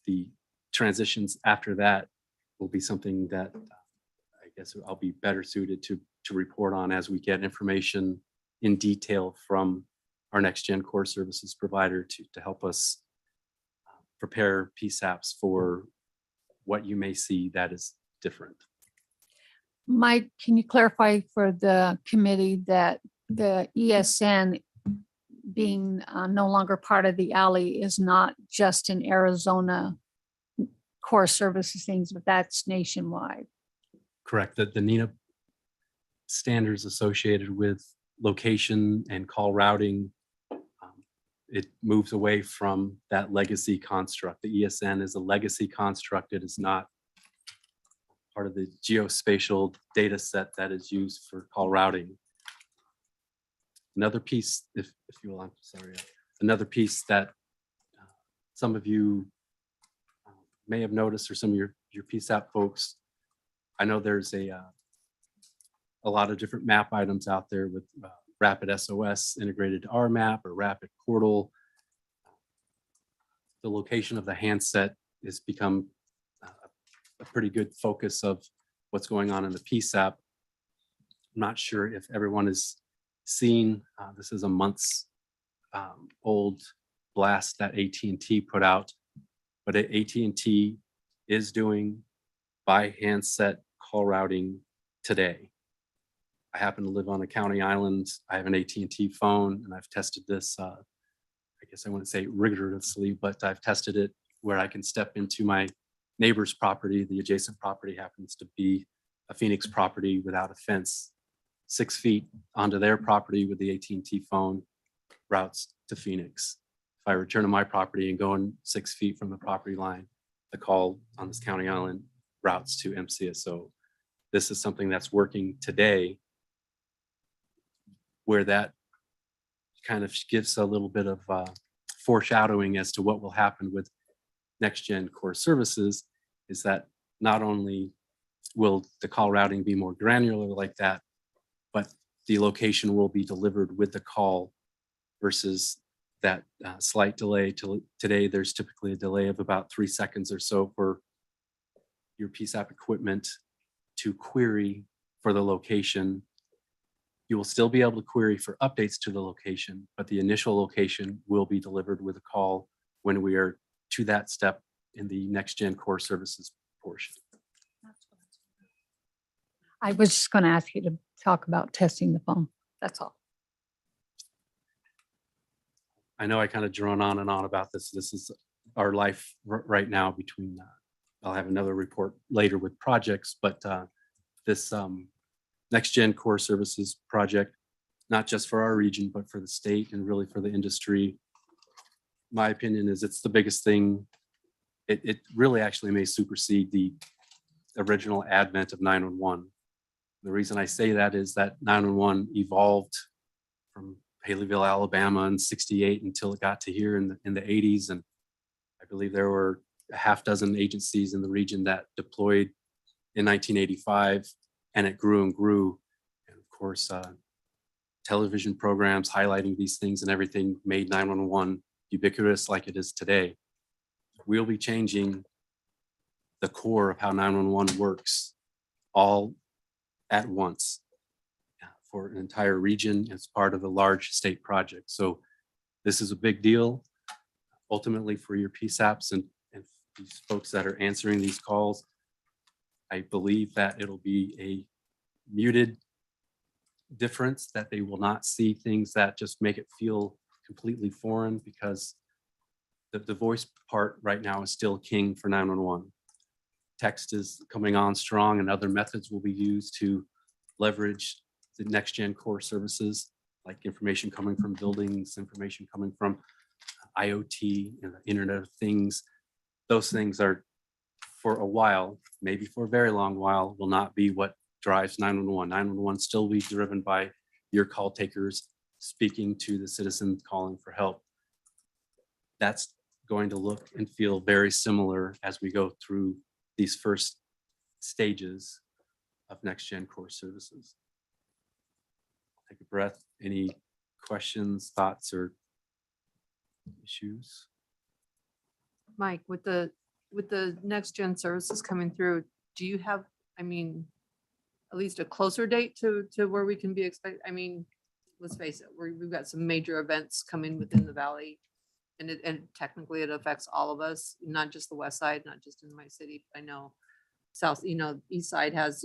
The transitions after that will be something that I guess I'll be better suited to report on as we get information in detail from our next gen core services provider to help us prepare PSAPs for what you may see that is different. Mike, can you clarify for the committee that the ESN being no longer part of the alley is not just in Arizona core services things, but that's nationwide? Correct. That the NINA standards associated with location and call routing, it moves away from that legacy construct. The ESN is a legacy construct. It is not part of the geospatial data set that is used for call routing. Another piece, if you will, I'm sorry, another piece that some of you may have noticed, or some of your PSAP folks, I know there's a lot of different map items out there with Rapid SOS integrated to our map or Rapid Portal. The location of the handset has become a pretty good focus of what's going on in the PSAP. I'm not sure if everyone has seen, this is a month's old blast that AT&T put out, but AT&T is doing by handset call routing today. I happen to live on a county island. I have an AT&T phone, and I've tested this, I guess I wouldn't say rigorously, but I've tested it where I can step into my neighbor's property. The adjacent property happens to be a Phoenix property without a fence. 6 feet onto their property with the AT&T phone routes to Phoenix. If I return to my property and go in 6 feet from the property line, the call on this county island routes to MCSO. This is something that's working today, where that kind of gives a little bit of foreshadowing as to what will happen with next gen core services, is that not only will the call routing be more granular like that, but the location will be delivered with the call versus that slight delay. Today, there's typically a delay of about 3 seconds or so for your PSAP equipment to query for the location. You will still be able to query for updates to the location, but the initial location will be delivered with a call when we are to that step in the next gen core services portion. I was just going to ask you to talk about testing the phone. That's all. I know I kind of drone on and on about this. This is our life right now between, I'll have another report later with projects, but this next gen core services project, not just for our region, but for the state and really for the industry. My opinion is it's the biggest thing. It really actually may supersede the original advent of 911. The reason I say that is that 911 evolved from Haleyville, Alabama in '68 until it got to here in the 80s. And I believe there were a half dozen agencies in the region that deployed in 1985, and it grew and grew. And of course, television programs highlighting these things and everything made 911 ubiquitous like it is today. We'll be changing the core of how 911 works all at once for an entire region as part of a large state project. So this is a big deal ultimately for your PSAPs and these folks that are answering these calls. I believe that it'll be a muted difference, that they will not see things that just make it feel completely foreign, because the voice part right now is still king for 911. Text is coming on strong, and other methods will be used to leverage the next gen core services, like information coming from buildings, information coming from IoT and the Internet of Things. Those things are, for a while, maybe for a very long while, will not be what drives 911. 911 still be driven by your call takers speaking to the citizen calling for help. That's going to look and feel very similar as we go through these first stages of next gen core services. Take a breath. Any questions, thoughts, or issues? Mike, with the next gen services coming through, do you have, I mean, at least a closer date to where we can be I mean, let's face it, we've got some major events coming within the valley, and technically it affects all of us, not just the west side, not just in my city. I know south, east side has,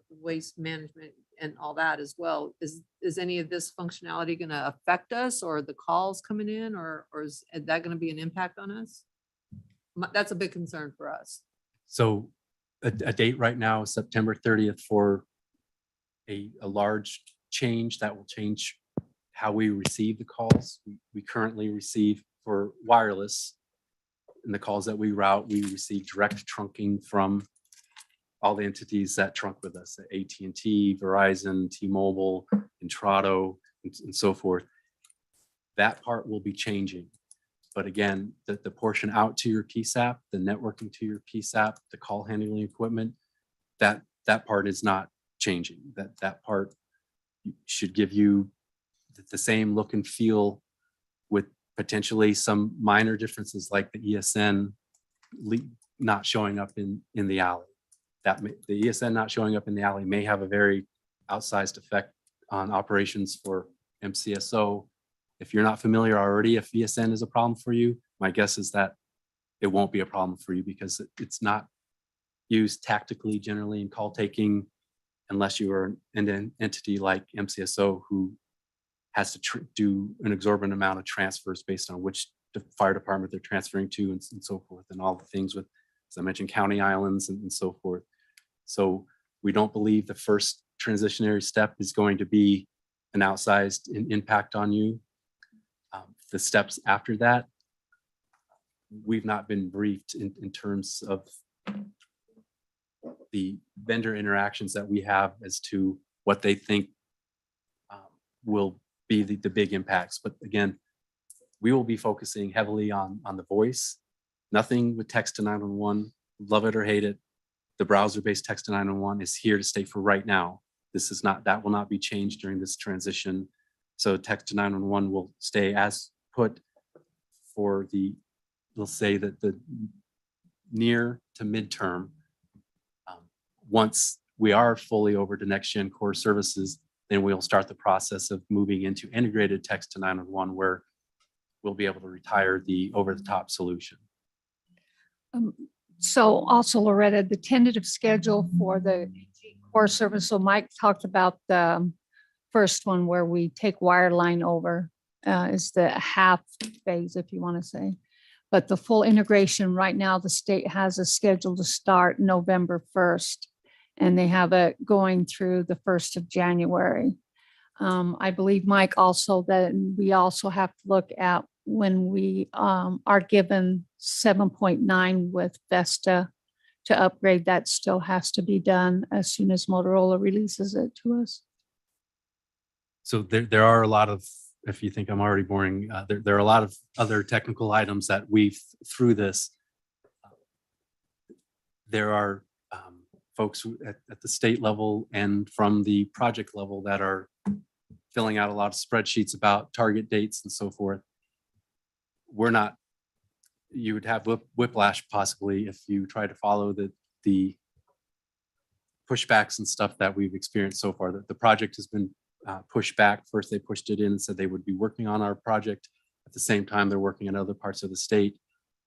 waste management and all that as well. Is any of this functionality going to affect us, or the calls coming in, or is that going to be an impact on us? That's a big concern for us. So a date right now is September 30th for a large change that will change how we receive the calls. We currently receive for wireless, and the calls that we route, we receive direct trunking from all the entities that trunk with us, AT&T, Verizon, T-Mobile, Intrado, and so forth. That part will be changing. But again, the portion out to your PSAP, the networking to your PSAP, the call handling equipment, that part is not changing. That part should give you the same look and feel, with potentially some minor differences like the ESN not showing up in the alley. The ESN not showing up in the alley may have a very outsized effect on operations for MCSO. If you're not familiar already, if ESN is a problem for you, my guess is that it won't be a problem for you, because it's not used tactically generally in call taking, unless you are an entity like MCSO who has to do an exorbitant amount of transfers based on which fire department they're transferring to, and so forth, and all the things with, as I mentioned, county islands and so forth. So we don't believe the first transitionary step is going to be an outsized impact on you. The steps after that, we've not been briefed in terms of the vendor interactions that we have as to what they think will be the big impacts. But again, we will be focusing heavily on the voice. Nothing with text to 911, love it or hate it. The browser-based text to 911 is here to stay for right now. This is not, that will not be changed during this transition. So text to 911 will stay as put for the, we'll say that the near to midterm. Once we are fully over to next gen core services, then we'll start the process of moving into integrated text to 911, where we'll be able to retire the over the top solution. So also Loretta, the tentative schedule for the core service. So Mike talked about the first one where we take wireline over is the half phase, if you want to say. But the full integration right now, the state has a schedule to start November 1st, and they have it going through the 1st of January. I believe, Mike, also that we also have to look at when we are given 7.9 with Vesta to upgrade, that still has to be done as soon as Motorola releases it to us. So there are a lot of, if you think I'm already boring, there are a lot of other technical items that we've through this. There are folks at the state level and from the project level that are filling out a lot of spreadsheets about target dates and so forth. We're not, you would have whiplash possibly if you try to follow the pushbacks and stuff that we've experienced so far. The project has been pushed back. First, they pushed it in and said they would be working on our project. At the same time, they're working in other parts of the state.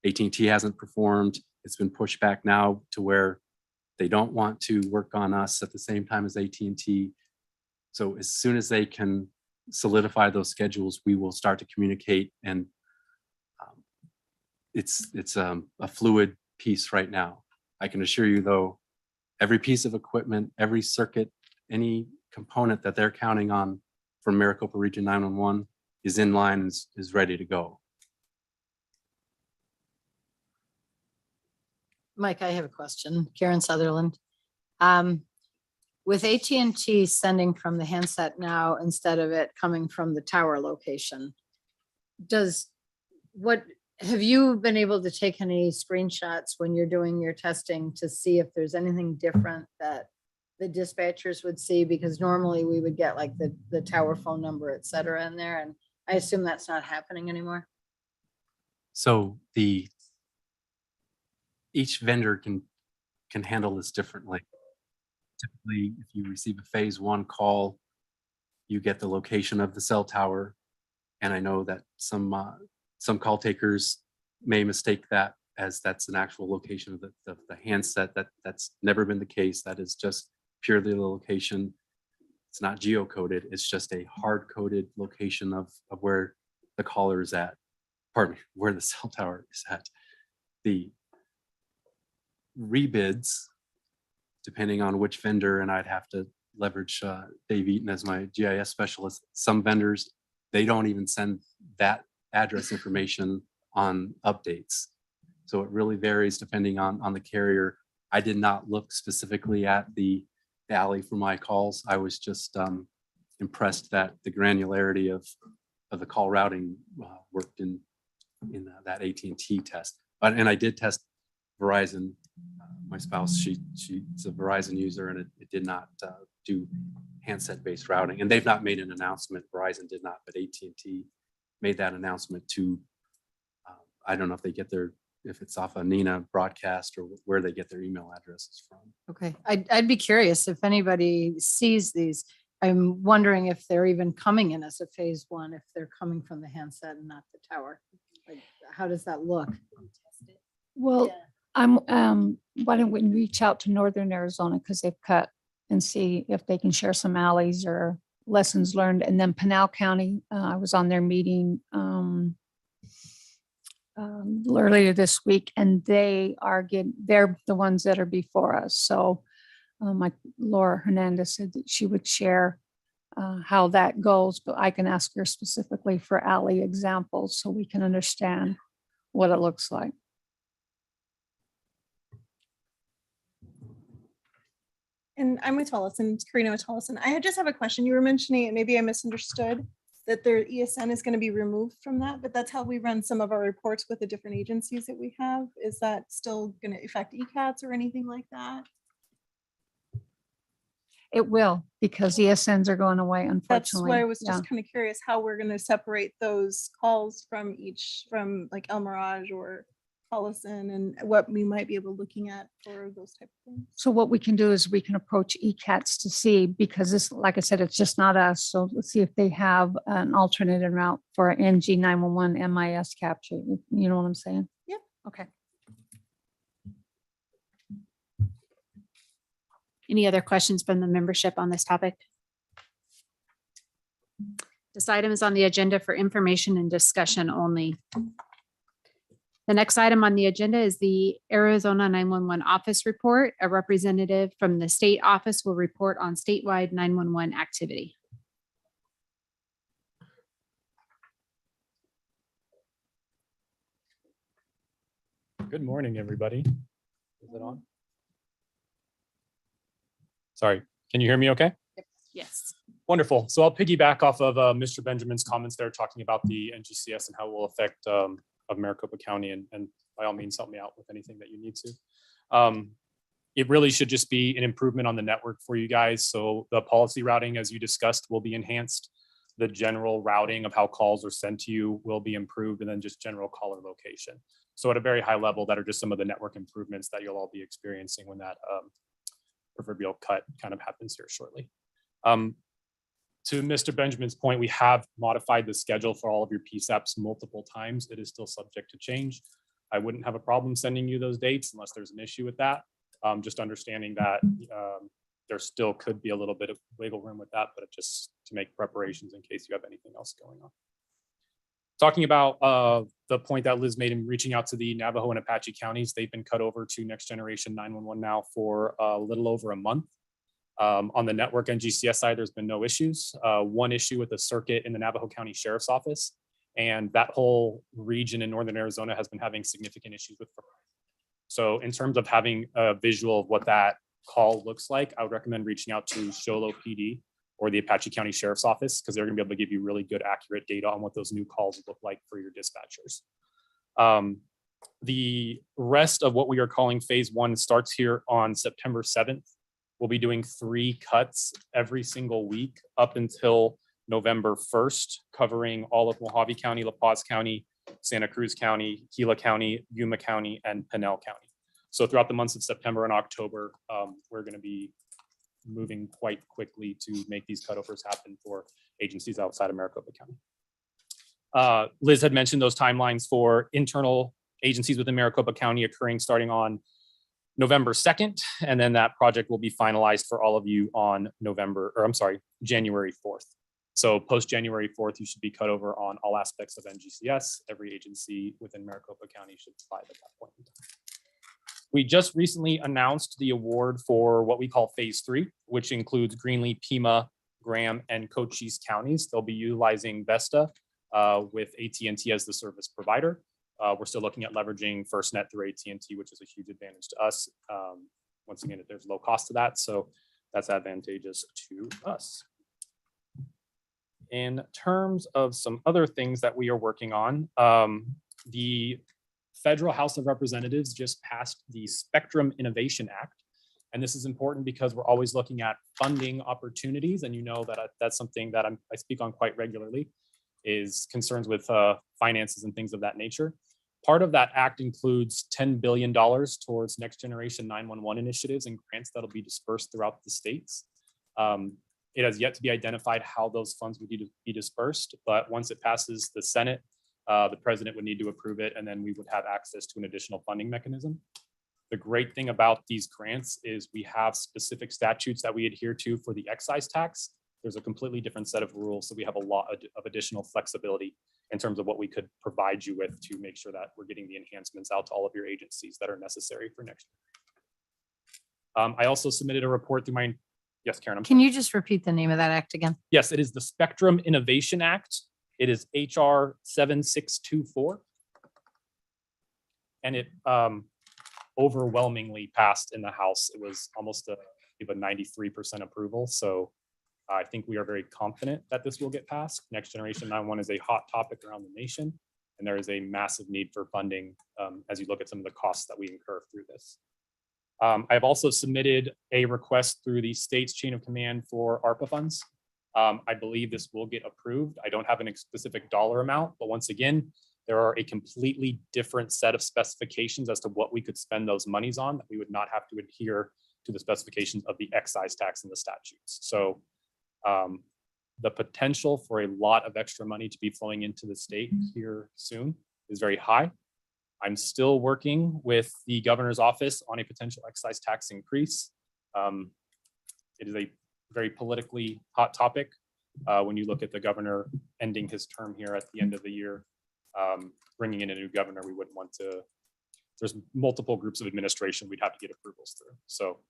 AT&T hasn't performed. It's been pushed back now to where they don't want to work on us at the same time as AT&T. So as soon as they can solidify those schedules, we will start to communicate. And it's a fluid piece right now. I can assure you, though, every piece of equipment, every circuit, any component that they're counting on from Maricopa Region 911 is in line, is ready to go. Mike, I have a question. Karen Sutherland. With AT&T sending from the handset now instead of it coming from the tower location, have you been able to take any screenshots when you're doing your testing to see if there's anything different that the dispatchers would see? Because normally we would get like the tower phone number, et cetera, in there. And I assume that's not happening anymore. So each vendor can handle this differently. Typically, if you receive a phase one call, you get the location of the cell tower. And I know that some call takers may mistake that as that's an actual location of the handset. That's never been the case. That is just purely the location. It's not geocoded. It's just a hard-coded location of where the caller is at. Pardon me, where the cell tower is at. The rebids, depending on which vendor, and I'd have to leverage Dave Eaton as my GIS specialist. Some vendors, they don't even send that address information on updates. So it really varies depending on the carrier. I did not look specifically at the alley for my calls. I was just impressed that the granularity of the call routing worked in that AT&T test. And I did test Verizon. My spouse, she's a Verizon user, and it did not do handset-based routing. And they've not made an announcement. Verizon did not, but AT&T made that announcement to, I don't know if it's off a Nina broadcast or where they get their email addresses from. Okay, I'd be curious if anybody sees these. I'm wondering if they're even coming in as a phase one, if they're coming from the handset and not the tower. Like, how does that look? Well, why don't we reach out to Northern Arizona, because they've cut, and see if they can share some alleys or lessons learned. And then Pinal County, I was on their meeting earlier this week, and they're the ones that are before us. So Laura Hernandez said that she would share how that goes, but I can ask her specifically for alley examples so we can understand what it looks like. And I'm with Tollison, it's Karina with Tollison. I just have a question. You were mentioning it, maybe I misunderstood, that their ESN is going to be removed from that, but that's how we run some of our reports with the different agencies that we have. Is that still going to affect ECATs or anything like that? It will, because ESNs are going away, That's unfortunately. why I was Yeah. just kind of curious how we're going to separate those calls from like El Mirage or Collison, and what we might be able looking at for those type of things. So what we can do is we can approach ECATS to see, because this, like I said, it's just not us. So let's see if they have an alternative route for NG 911 MIS capture. You know what I'm saying? Yep. Okay. Any other questions from the membership on this topic? This item is on the agenda for information and discussion only. The next item on the agenda is the Arizona 911 Office Report. A representative from the state office will report on statewide 911 activity. Good morning, everybody. Is it on? Sorry, can you hear me okay? Yes. Wonderful. So I'll piggyback off of Mr. Benjamin's comments there, talking about the NGCS and how it will affect of Maricopa County, and by all means, help me out with anything that you need to. It really should just be an improvement on the network for you guys. So the policy routing, as you discussed, will be enhanced. The general routing of how calls are sent to you will be improved, and then just general caller location. So at a very high level, that are just some of the network improvements that you'll all be experiencing when that proverbial cut kind of happens here shortly. To Mr. Benjamin's point, we have modified the schedule for all of your PSAPs multiple times. It is still subject to change. I wouldn't have a problem sending you those dates unless there's an issue with that. Just understanding that there still could be a little bit of wiggle room with that, but just to make preparations in case you have anything else going on. Talking about the point that Liz made in reaching out to the Navajo and Apache counties, they've been cut over to Next Generation 911 now for a little over a month. On the network NGCS side, there's been no issues. One issue with the circuit in the Navajo County Sheriff's Office, and that whole region in Northern Arizona has been having significant issues with. So in terms of having a visual of what that call looks like, I would recommend reaching out to Sholo PD or the Apache County Sheriff's Office, because they're going to be able to give you really good, accurate data on what those new calls look like for your dispatchers. The rest of what we are calling phase one starts here on September 7th. We'll be doing 3 cuts every single week up until November 1st, covering all of Mojave County, La Paz County, Santa Cruz County, Gila County, Yuma County, and Pinal County. So throughout the months of September and October, we're going to be moving quite quickly to make these cutovers happen for agencies outside of Maricopa County. Liz had mentioned those timelines for internal agencies within Maricopa County occurring starting on November 2nd, and then that project will be finalized for all of you on January 4th. So post January 4th, you should be cut over on all aspects of NGCS. Every agency within Maricopa County should apply at that point in time. We just recently announced the award for what we call phase 3, which includes Greenlee, Pima, Graham, and Cochise counties. They'll be utilizing Vesta with AT&T as the service provider. We're still looking at leveraging FirstNet through AT&T, which is a huge advantage to us. Once again, there's low cost to that, so that's advantageous to us. In terms of some other things that we are working on, the Federal House of Representatives just passed the Spectrum Innovation Act. And this is important because we're always looking at funding opportunities. And you know that that's something that I speak on quite regularly, is concerns with finances and things of that nature. Part of that act includes $10 billion towards Next Generation 911 initiatives and grants that'll be dispersed throughout the states. It has yet to be identified how those funds would need to be dispersed, but once it passes the Senate, the president would need to approve it, and then we would have access to an additional funding mechanism. The great thing about these grants is we have specific statutes that we adhere to for the excise tax. There's a completely different set of rules, so we have a lot of additional flexibility in terms of what we could provide you with to make sure that we're getting the enhancements out to all of your agencies that are necessary for next year. I also submitted a report through my, yes, Karen. Can you just repeat the name of that act again? Yes, it is the Spectrum Innovation Act. It is HR 7624. And it overwhelmingly passed in the House. It was almost a 93% approval. So I think we are very confident that this will get passed. Next Generation 911 is a hot topic around the nation, and there is a massive need for funding as you look at some of the costs that we incur through this. I've also submitted a request through the state's chain of command for ARPA funds. I believe this will get approved. I don't have a specific dollar amount, but once again, there are a completely different set of specifications as to what we could spend those monies on, that we would not have to adhere to the specifications of the excise tax and the statutes. So the potential for a lot of extra money to be flowing into the state here soon is very high. I'm still working with the governor's office on a potential excise tax increase. It is a very politically hot topic. When you look at the governor ending his term here at the end of the year, bringing in a new governor, we wouldn't want to, there's multiple groups of administration we'd have to get approvals through. So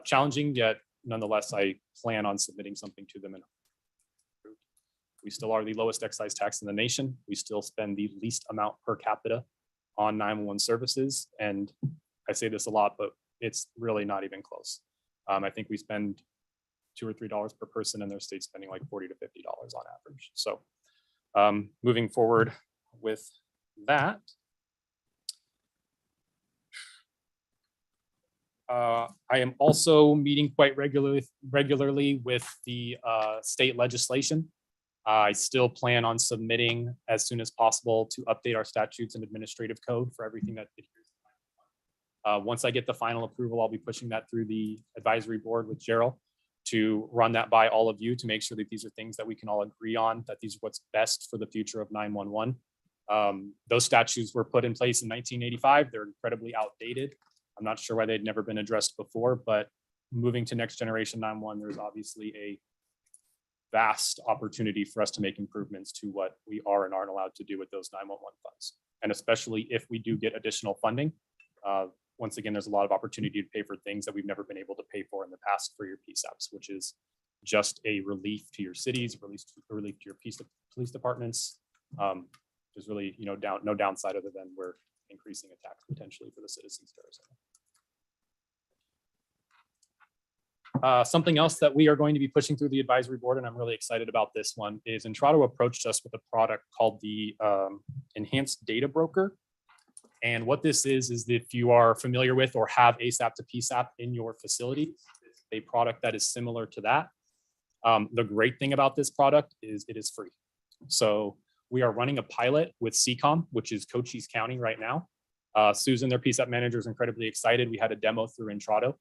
challenging, yet nonetheless, I plan on submitting something to them. And we still are the lowest excise tax in the nation. We still spend the least amount per capita on 911 services. And I say this a lot, but it's really not even close. I think we spend $2 or $3 per person, and their state's spending like $40 to $50 on average. So moving forward with that, I am also meeting quite regularly with the state legislation. I still plan on submitting as soon as possible to update our statutes and administrative code for everything that adheres. Once I get the final approval, I'll be pushing that through the advisory board with Gerald to run that by all of you to make sure that these are things that we can all agree on, that these are what's best for the future of 911. Those statutes were put in place in 1985. They're incredibly outdated. I'm not sure why they'd never been addressed before, but moving to next generation 911, there's obviously a vast opportunity for us to make improvements to what we are and aren't allowed to do with those 911 funds. And especially if we do get additional funding, once again, there's a lot of opportunity to pay for things that we've never been able to pay for in the past for your PSAPs, which is just a relief to your cities, a relief to your police departments. There's really no downside other than we're increasing a tax potentially for the citizens of Arizona. Something else that we are going to be pushing through the advisory board, and I'm really excited about this one, is Entrado approached us with a product called the Enhanced Data Broker. And what this is if you are familiar with or have ASAP to PSAP in your facility, it's a product that is similar to that. The great thing about this product is it is free. So we are running a pilot with CCOM, which is Cochise County right now. Susan, their PSAP manager, is incredibly excited. We had a demo through Entrado.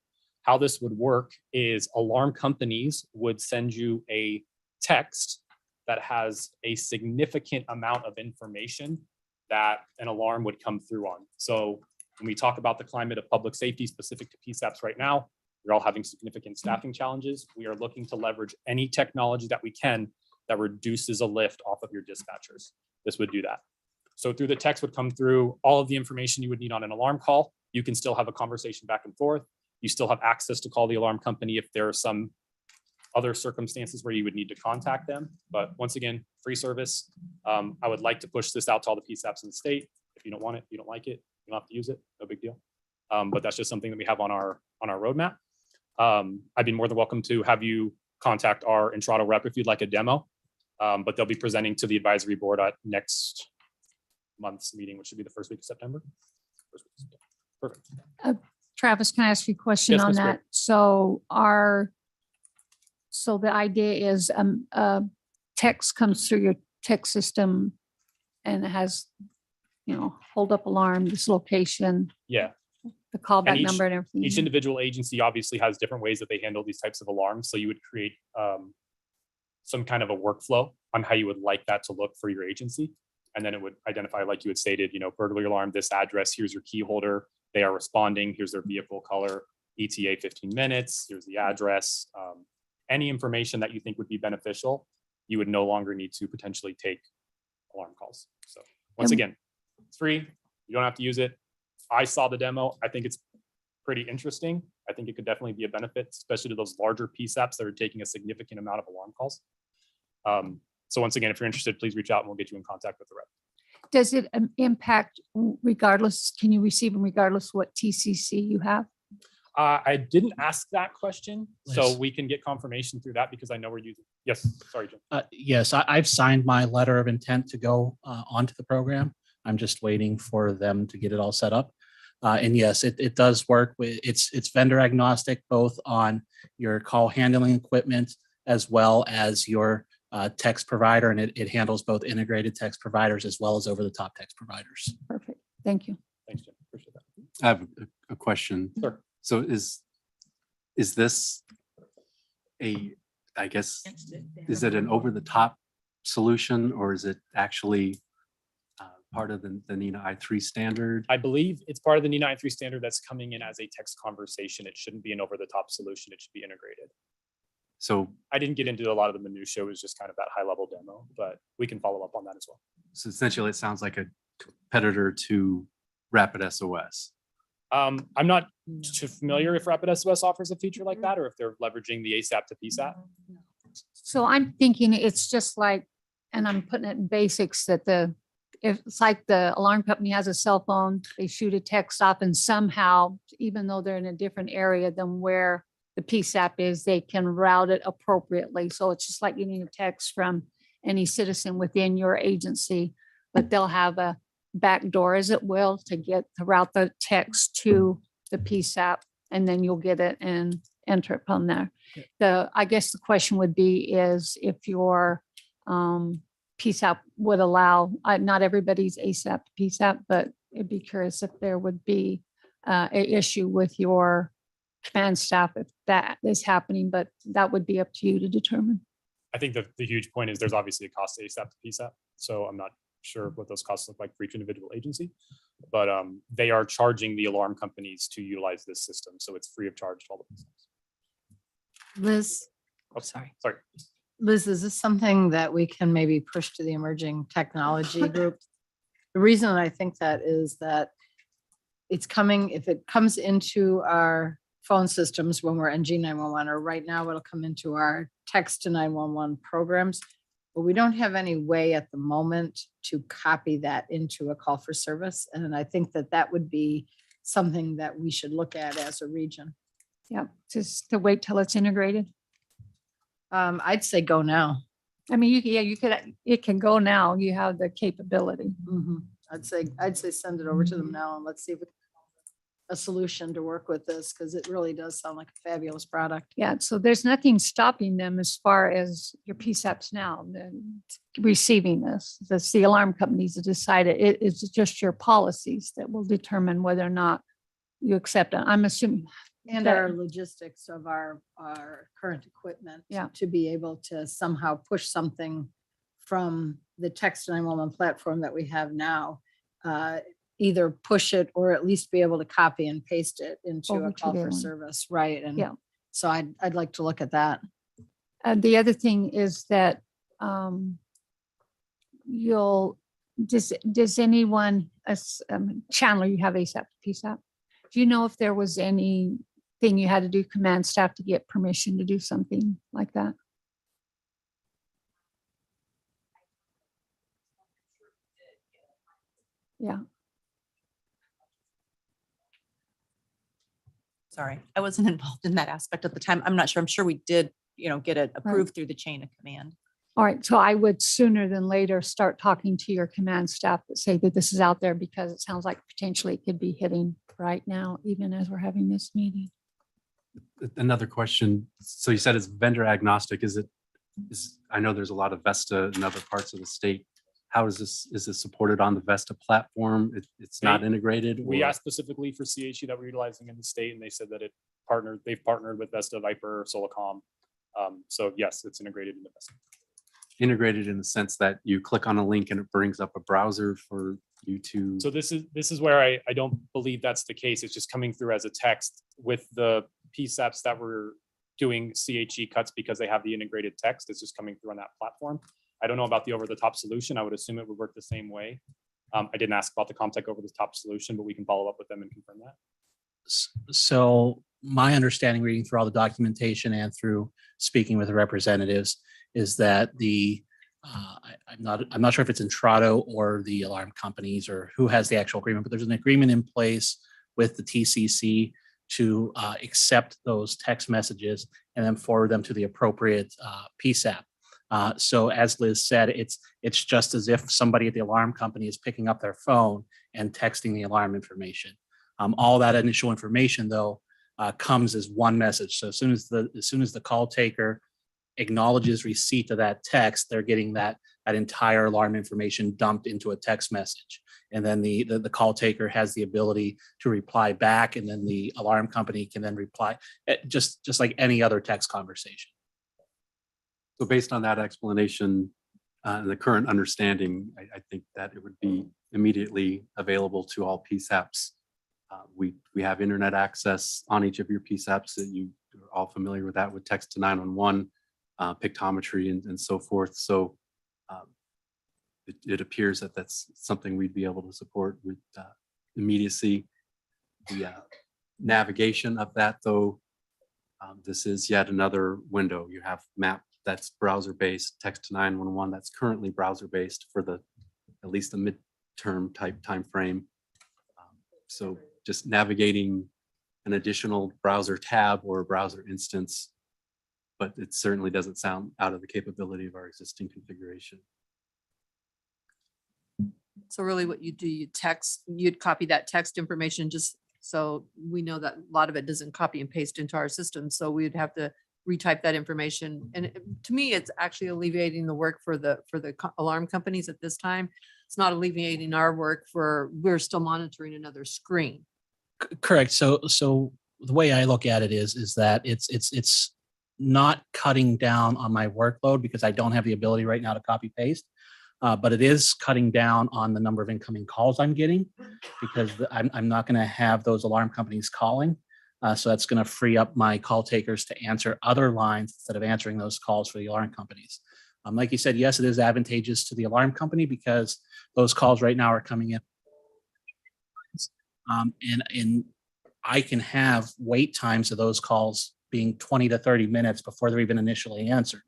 How this would work is alarm companies would send you a text that has a significant amount of information that an alarm would come through on. So when we talk about the climate of public safety specific to PSAPs right now, we're all having significant staffing challenges. We are looking to leverage any technology that we can that reduces a lift off of your dispatchers. This would do that. So through the text would come through all of the information you would need on an alarm call. You can still have a conversation back and forth. You still have access to call the alarm company if there are some other circumstances where you would need to contact them. But once again, free service. I would like to push this out to all the PSAPs in the state. If you don't want it, you don't like it, you don't have to use it, no big deal. But that's just something that we have on our roadmap. I'd be more than welcome to have you contact our Entrado rep if you'd like a demo. But they'll be presenting to the advisory board at next month's meeting, which should be the first week of September. Perfect. Travis, can I ask you a question Yes, on Ms. that? Gray. So the idea is text comes through your text system and it has, hold up alarm, this location, Yeah. the callback each- number and everything. Each individual agency obviously has different ways that they handle these types of alarms. So you would create some kind of a workflow on how you would like that to look for your agency. And then it would identify, like you had stated, burglary alarm, this address, here's your key holder. They are responding. Here's their vehicle color, ETA 15 minutes. Here's the address. Any information that you think would be beneficial, you would no longer need to potentially take alarm calls. So once again, it's free. You don't have to use it. I saw the demo. I think it's pretty interesting. I think it could definitely be a benefit, especially to those larger PSAPs that are taking a significant amount of alarm calls. So once again, if you're interested, please reach out and we'll get you in contact with the rep. Does it impact regardless, can you receive them regardless what TCC you have? I didn't ask that question, so Liz. we can get confirmation through that because I know we're using. Yes, sorry, Jim. Yes, I've signed my letter of intent to go onto the program. I'm just waiting for them to get it all set up. And yes, it does work with, it's vendor agnostic, both on your call handling equipment as well as your text provider. And it handles both integrated text providers as well as over-the-top text providers. Perfect. Thank you. Thanks, Jim. Appreciate that. I have a question. Sure. So is this I guess, is it an over-the-top solution or is it actually part of the NINA I3 standard? I believe it's part of the NINA I3 standard that's coming in as a text conversation. It shouldn't be an over-the-top solution. It should be integrated. So, I didn't get into a lot of the minutia. It was just kind of that high-level demo, but we can follow up on that as well. so essentially, it sounds like a competitor to Rapid SOS. I'm not too familiar if Rapid SOS offers a feature like that or if they're leveraging the ASAP to PSAP. So I'm thinking it's just like, and I'm putting it in basics, that if it's like the alarm company has a cell phone, they shoot a text off and somehow, even though they're in a different area than where the PSAP is, they can route it appropriately. So it's just like getting a text from any citizen within your agency, but they'll have a back door, as it will, to route the text to the PSAP, and then you'll get it and enter it from there. I guess the question would be is if your PSAP would allow, not everybody's ASAP to PSAP, but it'd be curious if there would be a issue with your command staff if that is happening, but that would be up to you to determine. I think the huge point is there's obviously a cost to ASAP to PSAP. So I'm not sure what those costs look like for each individual agency, but they are charging the alarm companies to utilize this system. So it's free of charge to all the PSAPs. Liz, Oh, sorry. Sorry. Liz, is this something that we can maybe push to the emerging technology group? The reason I think that is that it's coming, if it comes into our phone systems when we're NG 911, or right now it'll come into our text to 911 programs, but we don't have any way at the moment to copy that into a call for service. And I think that that would be something that we should look at as a region. Yeah, just to wait till it's integrated. I'd say go now. I mean, you could, it can go now. You have the capability. I'd say send it over to them now and let's see if we can come up with a solution to work with this, because it really does sound like a fabulous product. Yeah, so there's nothing stopping them as far as your PSAPs now, receiving this. It's the alarm companies that decide it. It is just your policies that will determine whether or not you accept it. I'm assuming. And that- our logistics of our current equipment. Yeah. To be able to somehow push something from the text 911 platform that we have now, either push it or at least be able to copy and paste it into Over a to call their for one. service, right? And Yeah. so I'd like to look at that. The other thing is that does anyone, Chandler, you have ASAP to PSAP? Do you know if there was anything you had to do command staff to get permission to do something like that? Yeah. Sorry, I wasn't involved in that aspect at the time. I'm not sure. I'm sure we did, get it approved through the chain of command. All right, so I would sooner than later start talking to your command staff that say that this is out there, because it sounds like potentially it could be hitting right now, even as we're having this meeting. Another question. So you said it's vendor agnostic. I know there's a lot of Vesta in other parts of the state. How is this supported on the Vesta platform? It's not integrated? We or- asked specifically for CHU that we're utilizing in the state, and they said that they've partnered with Vesta, Viper, Solacom. So yes, it's integrated into Vesta. Integrated in the sense that you click on a link and it brings up a browser for you to. So this is where I don't believe that's the case. It's just coming through as a text with the PSAPs that we're doing CHE cuts because they have the integrated text. It's just coming through on that platform. I don't know about the over-the-top solution. I would assume it would work the same way. I didn't ask about the Comtech over-the-top solution, but we can follow up with them and confirm that. So my understanding, reading through all the documentation and through speaking with the representatives, is that I'm not sure if it's Intrado or the alarm companies or who has the actual agreement, but there's an agreement in place with the TCC to accept those text messages and then forward them to the appropriate PSAP. So as Liz said, it's just as if somebody at the alarm company is picking up their phone and texting the alarm information. All that initial information though comes as one message. So as soon as the call taker acknowledges receipt of that text, they're getting that entire alarm information dumped into a text message. And then the call taker has the ability to reply back, and then the alarm company can then reply just like any other text conversation. So based on that explanation and the current understanding, I think that it would be immediately available to all PSAPs. We have internet access on each of your PSAPs that you are all familiar with that, with text to 911, pictometry and so forth. So it appears that that's something we'd be able to support with immediacy. The navigation of that though, this is yet another window. You have map that's browser-based, text to 911 that's currently browser-based for at least the midterm type timeframe. So just navigating an additional browser tab or a browser instance, but it certainly doesn't sound out of the capability of our existing configuration. So really what you do, you'd copy that text information just so we know that a lot of it doesn't copy and paste into our system. So we'd have to retype that information. And to me, it's actually alleviating the work for the alarm companies at this time. It's not alleviating our work we're still monitoring another screen. Correct. So the way I look at it is that it's not cutting down on my workload because I don't have the ability right now to copy paste. But it is cutting down on the number of incoming calls I'm getting because I'm not going to have those alarm companies calling. So that's going to free up my call takers to answer other lines instead of answering those calls for the alarm companies. Like you said, yes, it is advantageous to the alarm company because those calls right now are coming in. And I can have wait times of those calls being 20 to 30 minutes before they're even initially answered.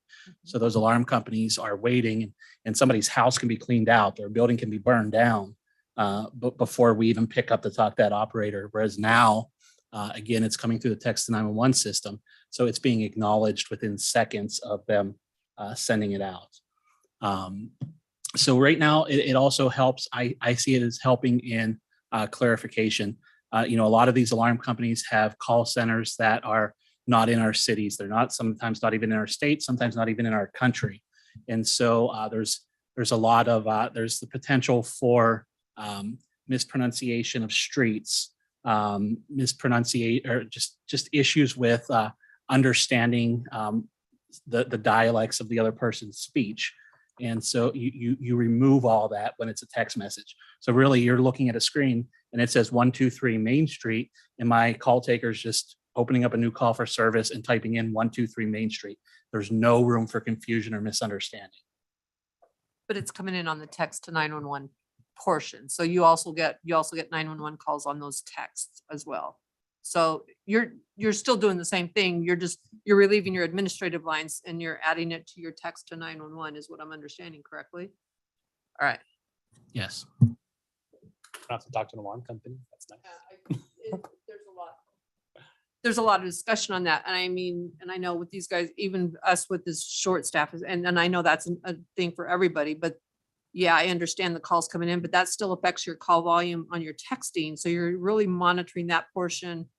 So those alarm companies are waiting and somebody's house can be cleaned out, their building can be burned down but before we even pick up to talk to that operator. Whereas now, again, it's coming through the text to 911 system. So it's being acknowledged within seconds of them sending it out. So right now it also helps. I see it as helping in clarification. A lot of these alarm companies have call centers that are not in our cities. They're not sometimes not even in our state, sometimes not even in our country. And so there's a lot of there's the potential for mispronunciation of streets, mispronunciate or just issues with understanding the dialects of the other person's speech. And so you remove all that when it's a text message. So really you're looking at a screen and it says 123 Main Street and my call taker's just opening up a new call for service and typing in 123 Main Street. There's no room for confusion or misunderstanding. But it's coming in on the text to 911 portion. So you also get 911 calls on those texts as well. So you're still doing the same thing. You're relieving your administrative lines and you're adding it to your text to 911 is what I'm understanding correctly. All right. Yes. Not to talk to an alarm company. That's nice. There's a lot of discussion on that. And I mean, and I know with these guys, even us with this short staff and I know that's a thing for everybody, but yeah, I understand the calls coming in, but that still affects your call volume on your texting. So you're really monitoring that portion.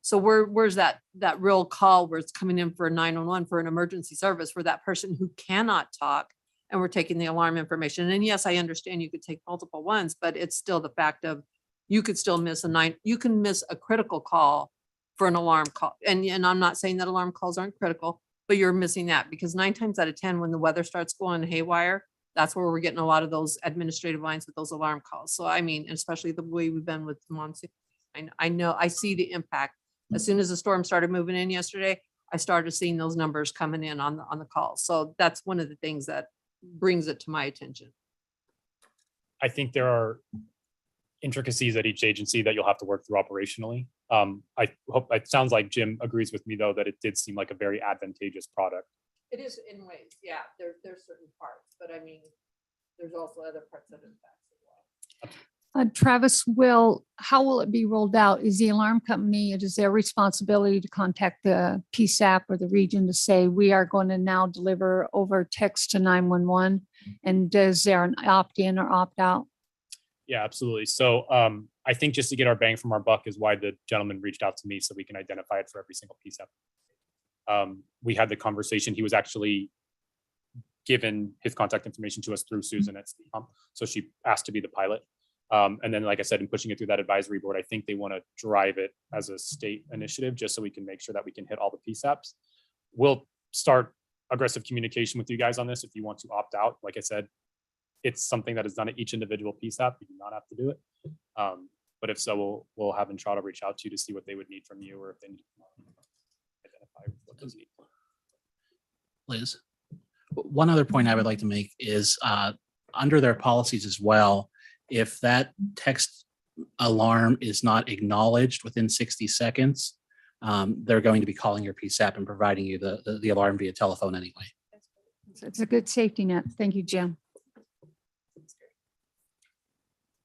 So where's that real call where it's coming in for a 911 for an emergency service for that person who cannot talk and we're taking the alarm information. And yes, I understand you could take multiple ones, but it's still the fact of you could still miss you can miss a critical call for an alarm call. And I'm not saying that alarm calls aren't critical, but you're missing that because 9 times out of 10, when the weather starts going haywire, that's where we're getting a lot of those administrative lines with those alarm calls. So I mean, especially the way we've been with the monsoon, I know I see the impact. As soon as the storm started moving in yesterday, I started seeing those numbers coming in on the calls. So that's one of the things that brings it to my attention. I think there are intricacies at each agency that you'll have to work through operationally. I hope it sounds like Jim agrees with me though, that it did seem like a very advantageous product. It is in ways, yeah, there's certain parts, but I mean, there's also other parts that impact as well. Travis, how will it be rolled out? Is the alarm company, it is their responsibility to contact the PSAP or the region to say, we are going to now deliver over text to 911? And is there an opt-in or opt-out? Yeah, absolutely. So I think just to get our bang from our buck is why the gentleman reached out to me so we can identify it for every single PSAP. We had the conversation. He was actually given his contact information to us through Susan at CPOM. So she asked to be the pilot. And then, like I said, in pushing it through that advisory board, I think they want to drive it as a state initiative just so we can make sure that we can hit all the PSAPs. We'll start aggressive communication with you guys on this if you want to opt out. Like I said, it's something that is done at each individual PSAP. You do not have to do it. But if so, we'll have Entrada reach out to you to see what they would need from you or if they need to identify what those need. Liz, one other point I would like to make is under their policies as well, if that text alarm is not acknowledged within 60 seconds, they're going to be calling your PSAP and providing you the alarm via telephone anyway. It's a good safety net. Thank you, Jim.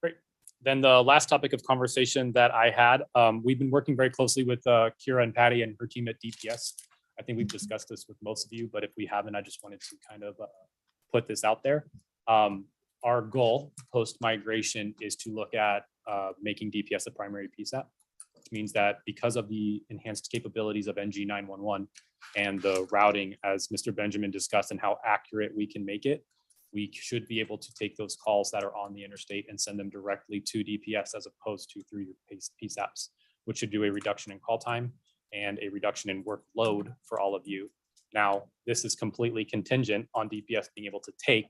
Great. Then the last topic of conversation that I had, we've been working very closely with Kira and Patty and her team at DPS. I think we've discussed this with most of you, but if we haven't, I just wanted to kind of put this out there. Our goal post-migration is to look at making DPS a primary PSAP. Which means that because of the enhanced capabilities of NG 911 and the routing, as Mr. Benjamin discussed, and how accurate we can make it, we should be able to take those calls that are on the interstate and send them directly to DPS as opposed to through your PSAPs, which should do a reduction in call time and a reduction in workload for all of you. Now, this is completely contingent on DPS being able to take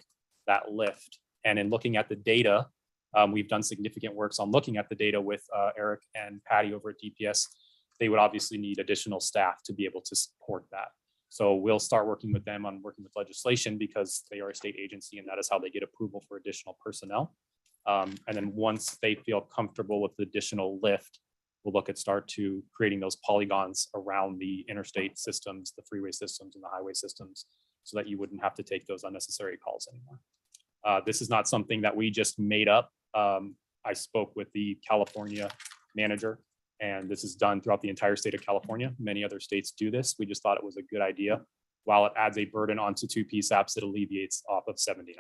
that lift. And in looking at the data, we've done significant works on looking at the data with Eric and Patty over at DPS. They would obviously need additional staff to be able to support that. So we'll start working with them on working with legislation because they are a state agency and that is how they get approval for additional personnel. And then once they feel comfortable with the additional lift, we'll look at start to creating those polygons around the interstate systems, the freeway systems and the highway systems so that you wouldn't have to take those unnecessary calls anymore. This is not something that we just made up. I spoke with the California manager, and this is done throughout the entire state of California. Many other states do this. We just thought it was a good idea. While it adds a burden onto 2 PSAPs, it alleviates off of 79.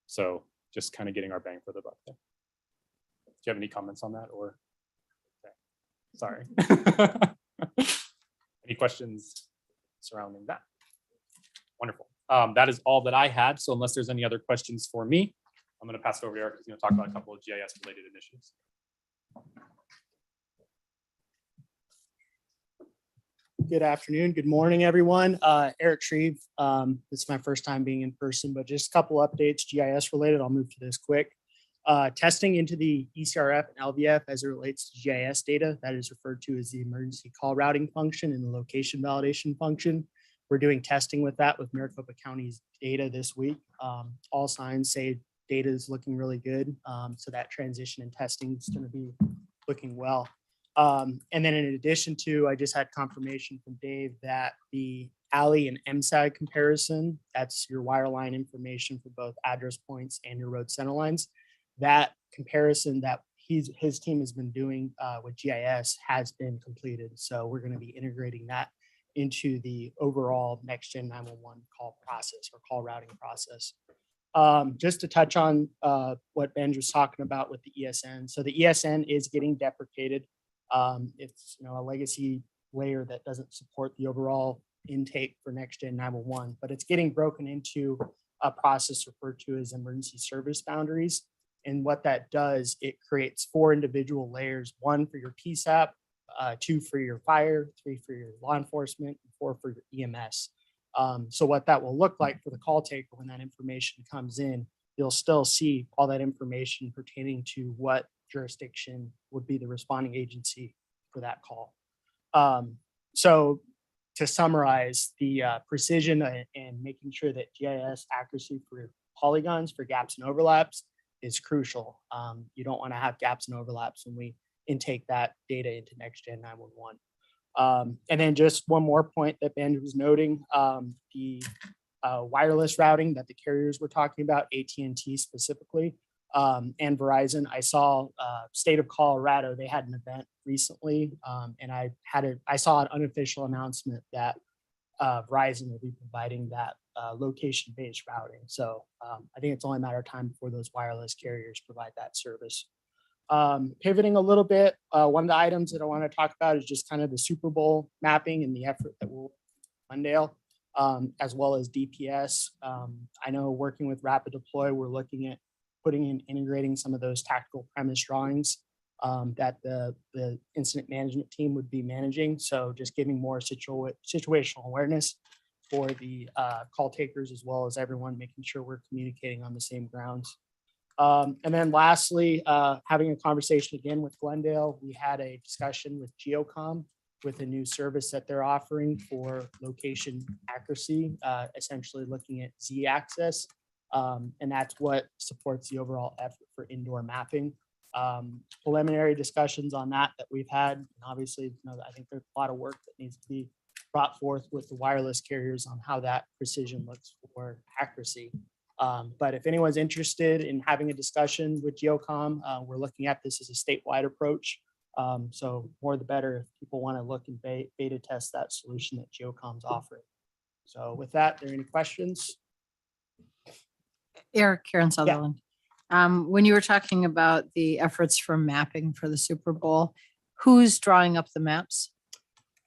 So just kind of getting our bang for the buck there. Do you have any comments on that or? Okay. Sorry. Any questions surrounding that? Wonderful. That is all that I had. So unless there's any other questions for me, I'm going to pass it over to Eric. He's going to talk about a couple of GIS related initiatives. Good afternoon. Good morning, everyone. Eric Shreve. This is my first time being in person, but just a couple updates GIS related. I'll move to this quick. Testing into the ECRF and LVF as it relates to GIS data, that is referred to as the emergency call routing function and the location validation function. We're doing testing with that with Maricopa County's data this week. All signs say data is looking really good. So that transition and testing is going to be looking well. And then in addition to, I just had confirmation from Dave that the ALI and MSAG comparison, that's your wireline information for both address points and your road center lines. That comparison that his team has been doing with GIS has been completed. So we're going to be integrating that into the overall next gen 911 call process or call routing process. Just to touch on what Ben was talking about with the ESN. So the ESN is getting deprecated. It's a legacy layer that doesn't support the overall intake for next gen 911, but it's getting broken into a process referred to as emergency service boundaries. And what that does, it creates 4 individual layers, 1 for your PSAP, 2 for your fire, 3 for your law enforcement, and 4 for your EMS. So what that will look like for the call taker when that information comes in, you'll still see all that information pertaining to what jurisdiction would be the responding agency for that call. So to summarize, the precision and making sure that GIS accuracy for polygons for gaps and overlaps is crucial. You don't want to have gaps and overlaps when we intake that data into next gen 911. And then just one more point that Ben was noting, the wireless routing that the carriers were talking about, AT&T specifically, and Verizon. I saw state of Colorado, they had an event recently, and I saw an unofficial announcement that Verizon will be providing that location-based routing. So I think it's only a matter of time before those wireless carriers provide that service. Pivoting a little bit, one of the items that I want to talk about is just kind of the Super Bowl mapping and the effort that we'll Glendale, as well as DPS. I know working with Rapid Deploy, we're looking at putting in integrating some of those tactical premise drawings that the incident management team would be managing. So just giving more situational awareness for the call takers, as well as everyone, making sure we're communicating on the same grounds. And then lastly, having a conversation again with Glendale, we had a discussion with Geocom with a new service that they're offering for location accuracy, essentially looking at Z-axis. And that's what supports the overall effort for indoor mapping. Preliminary discussions on that we've had. And obviously, I think there's a lot of work that needs to be brought forth with the wireless carriers on how that precision looks for accuracy. But if anyone's interested in having a discussion with Geocom, we're looking at this as a statewide approach. So more the better if people want to look and beta test that solution that Geocom's offering. So with that, are there any questions? Eric, Karen Sutherland. When you were talking about the efforts for mapping for the Super Bowl, who's drawing up the maps?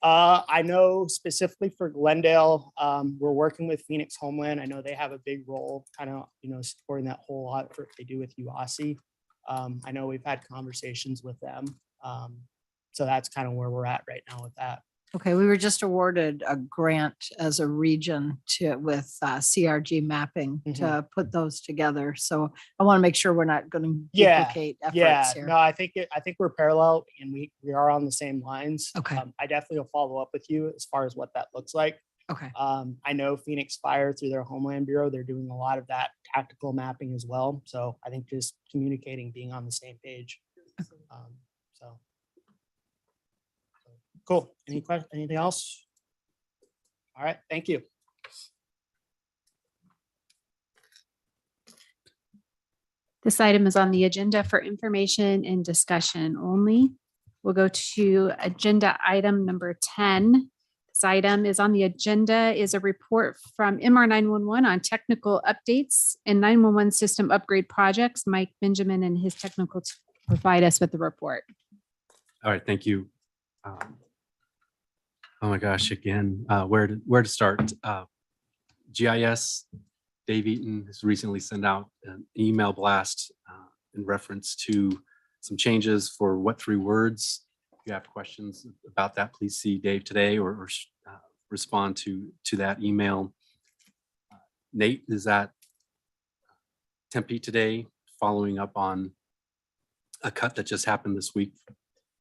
I know specifically for Glendale, we're working with Phoenix Homeland. I know they have a big role kind of, supporting that whole effort they do with UASI. I know we've had conversations with them. So that's kind of where we're at right now with that. Okay, we were just awarded a grant as a region with CRG mapping to put those together. So I want to make sure we're not going to duplicate efforts here. No, I think we're parallel and we are on the same lines. Okay. I definitely will follow up with you as far as what that looks like. Okay. I know Phoenix Fire through their Homeland Bureau, they're doing a lot of that tactical mapping as well. So I think just communicating, being on the same page. So cool. Any questions? Anything else? All right. Thank you. This item is on the agenda for information and discussion only. We'll go to agenda item number 10. This item is on the agenda is a report from MR 911 on technical updates and 911 system upgrade projects. Mike Benjamin and his technical team provide us with the report. All right, thank you. Oh my gosh, again, where to start? GIS, Dave Eaton has recently sent out an email blast in reference to some changes for what 3 words. If you have questions about that, please see Dave today or respond to that email. Nate is at Tempe today, following up on a cut that just happened this week.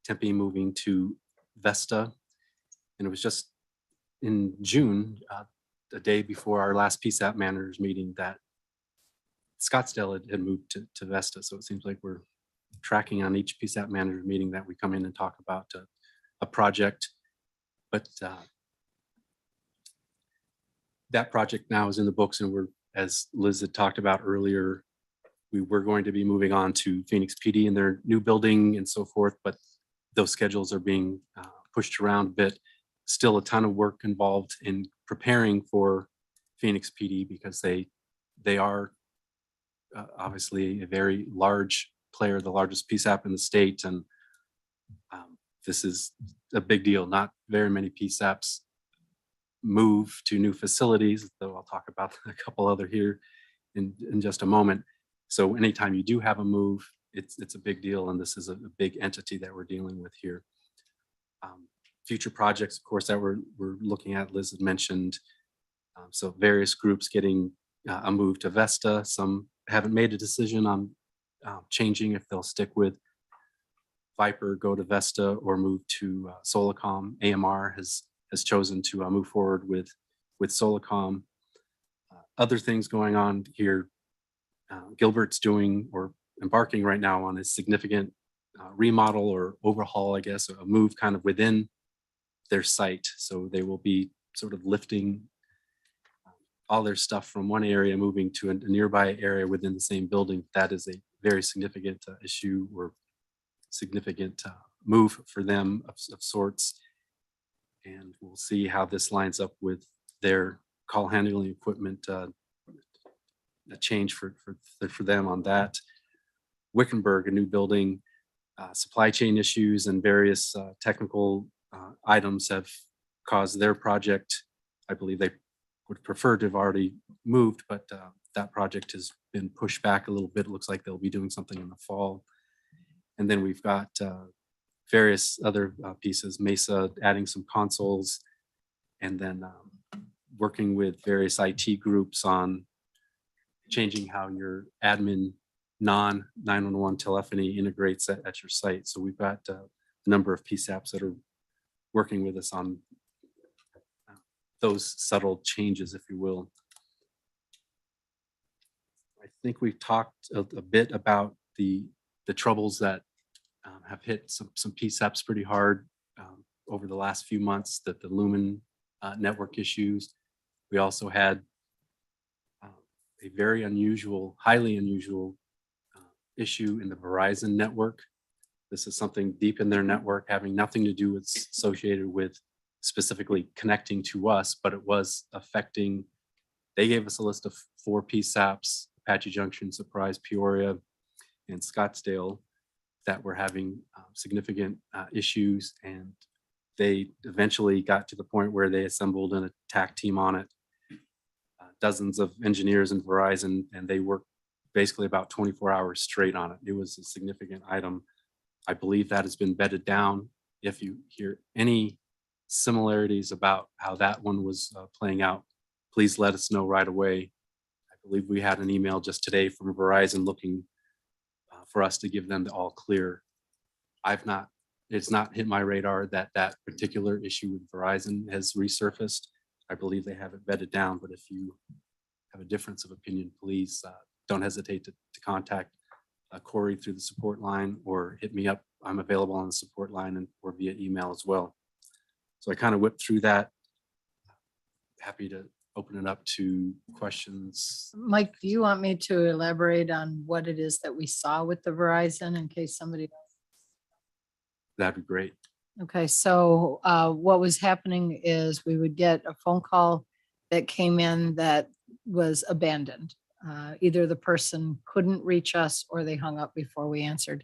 Tempe moving to Vesta. And it was just in June, the day before our last PSAP managers meeting, that Scottsdale had moved to Vesta. So it seems like we're tracking on each PSAP manager meeting that we come in and talk about a project. But that project now is in the books, and we're, as Liz had talked about earlier, we were going to be moving on to Phoenix PD in their new building and so forth, but those schedules are being pushed around a bit. Still a ton of work involved in preparing for Phoenix PD because they are obviously a very large player, the largest PSAP in the state. And this is a big deal. Not very many PSAPs move to new facilities, though I'll talk about a couple other here in just a moment. So anytime you do have a move, it's a big deal. And this is a big entity that we're dealing with here. Future projects, of course, that we're looking at, Liz had mentioned. So various groups getting a move to Vesta. Some haven't made a decision on changing if they'll stick with Viper, go to Vesta, or move to Solacom. AMR has chosen to move forward with Solacom. Other things going on here. Gilbert's doing or embarking right now on a significant remodel or overhaul, I guess, a move kind of within their site. So they will be sort of lifting all their stuff from one area, moving to a nearby area within the same building. That is a very significant issue or significant move for them of sorts. And we'll see how this lines up with their call handling equipment, a change for them on that. Wickenburg, a new building. supply chain issues and various technical items have caused their project. I believe they would prefer to have already moved, but that project has been pushed back a little bit. It looks like they'll be doing something in the fall. And then we've got various other pieces, Mesa adding some consoles, and then working with various IT groups on changing how your admin non-911 telephony integrates at your site. So we've got a number of PSAPs that are working with us on those subtle changes, if you will. I think we've talked a bit about the troubles that have hit some PSAPs pretty hard over the last few months, that the Lumen network issues. We also had a very unusual, highly unusual issue in the Verizon network. This is something deep in their network, having nothing to do with associated with specifically connecting to us, but it was affecting. They gave us a list of 4 PSAPs, Apache Junction, Surprise, Peoria, and Scottsdale, that were having significant issues, and they eventually got to the point where they assembled an attack team on it. Dozens of engineers in Verizon, and they worked basically about 24 hours straight on it. It was a significant item. I believe that has been bedded down. If you hear any similarities about how that one was playing out, please let us know right away. I believe we had an email just today from Verizon looking for us to give them the all clear. It's not hit my radar that that particular issue with Verizon has resurfaced. I believe they have it bedded down, but if you have a difference of opinion, please don't hesitate to contact Corey through the support line or hit me up. I'm available on the support line and or via email as well. So I kind of whipped through that. Happy to open it up to questions. Mike, do you want me to elaborate on what it is that we saw with the Verizon in case somebody? That'd be great. Okay, so what was happening is we would get a phone call that came in that was abandoned. Either the person couldn't reach us or they hung up before we answered.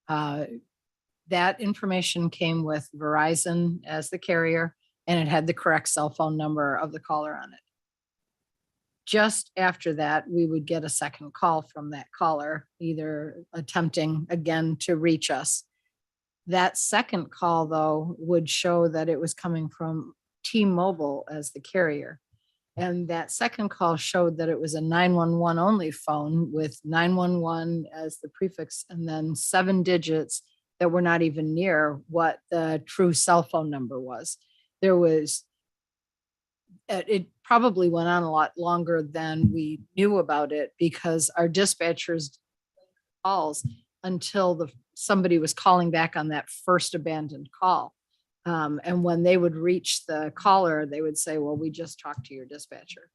That information came with Verizon as the carrier, and it had the correct cell phone number of the caller on it. Just after that, we would get a second call from that caller, either attempting again to reach us. That second call, though, would show that it was coming from T-Mobile as the carrier. And that second call showed that it was a 911 only phone with 911 as the prefix and then 7 digits that were not even near what the true cell phone number was. It probably went on a lot longer than we knew about it because our dispatchers calls until somebody was calling back on that first abandoned call. And when they would reach the caller, they would say, well, we just talked to your dispatcher.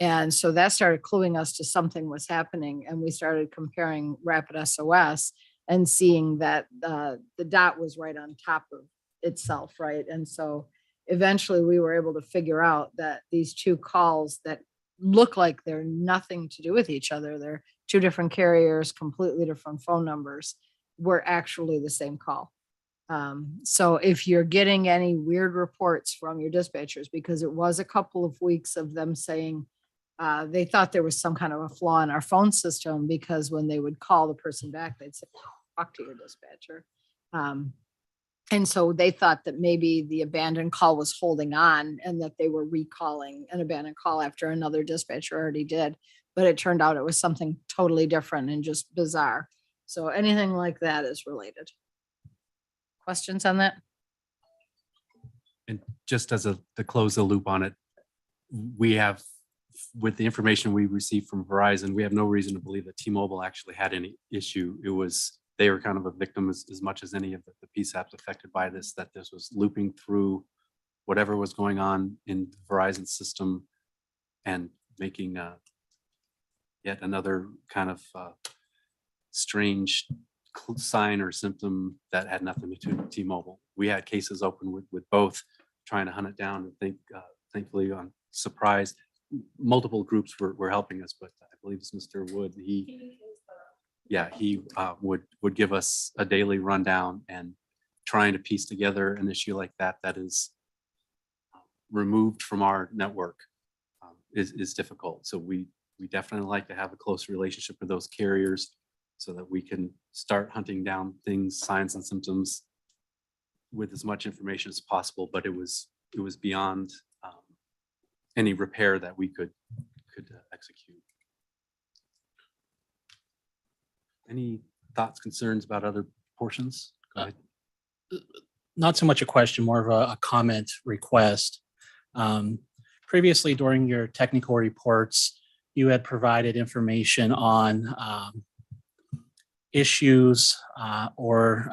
And so that started cluing us to something was happening. And we started comparing Rapid SOS and seeing that the dot was right on top of itself, right? And so eventually we were able to figure out that these 2 calls that look like they're nothing to do with each other, they're 2 different carriers, completely different phone numbers, were actually the same call. So if you're getting any weird reports from your dispatchers, because it was a couple of weeks of them saying they thought there was some kind of a flaw in our phone system, because when they would call the person back, they'd say, talk to your dispatcher. And so they thought that maybe the abandoned call was holding on and that they were recalling an abandoned call after another dispatcher already did. But it turned out it was something totally different and just bizarre. So anything like that is related. Questions on that? And just as to close the loop on it, we have, with the information we received from Verizon, we have no reason to believe that T-Mobile actually had any issue. They were kind of a victim as much as any of the PSAPs affected by this, that this was looping through whatever was going on in the Verizon system and making yet another kind of strange sign or symptom that had nothing to do with T-Mobile. We had cases open with both, trying to hunt it down, and thankfully on Surprise, multiple groups were helping us, but I believe it's Mr. Wood. yeah, he would give us a daily rundown, and trying to piece together an issue like that that is removed from our network is difficult. So we definitely like to have a close relationship with those carriers so that we can start hunting down things, signs and symptoms with as much information as possible. But it was beyond any repair that we could execute. Any thoughts, concerns about other portions? Go ahead. Not so much a question, more of a comment request. Previously, during your technical reports, you had provided information on issues or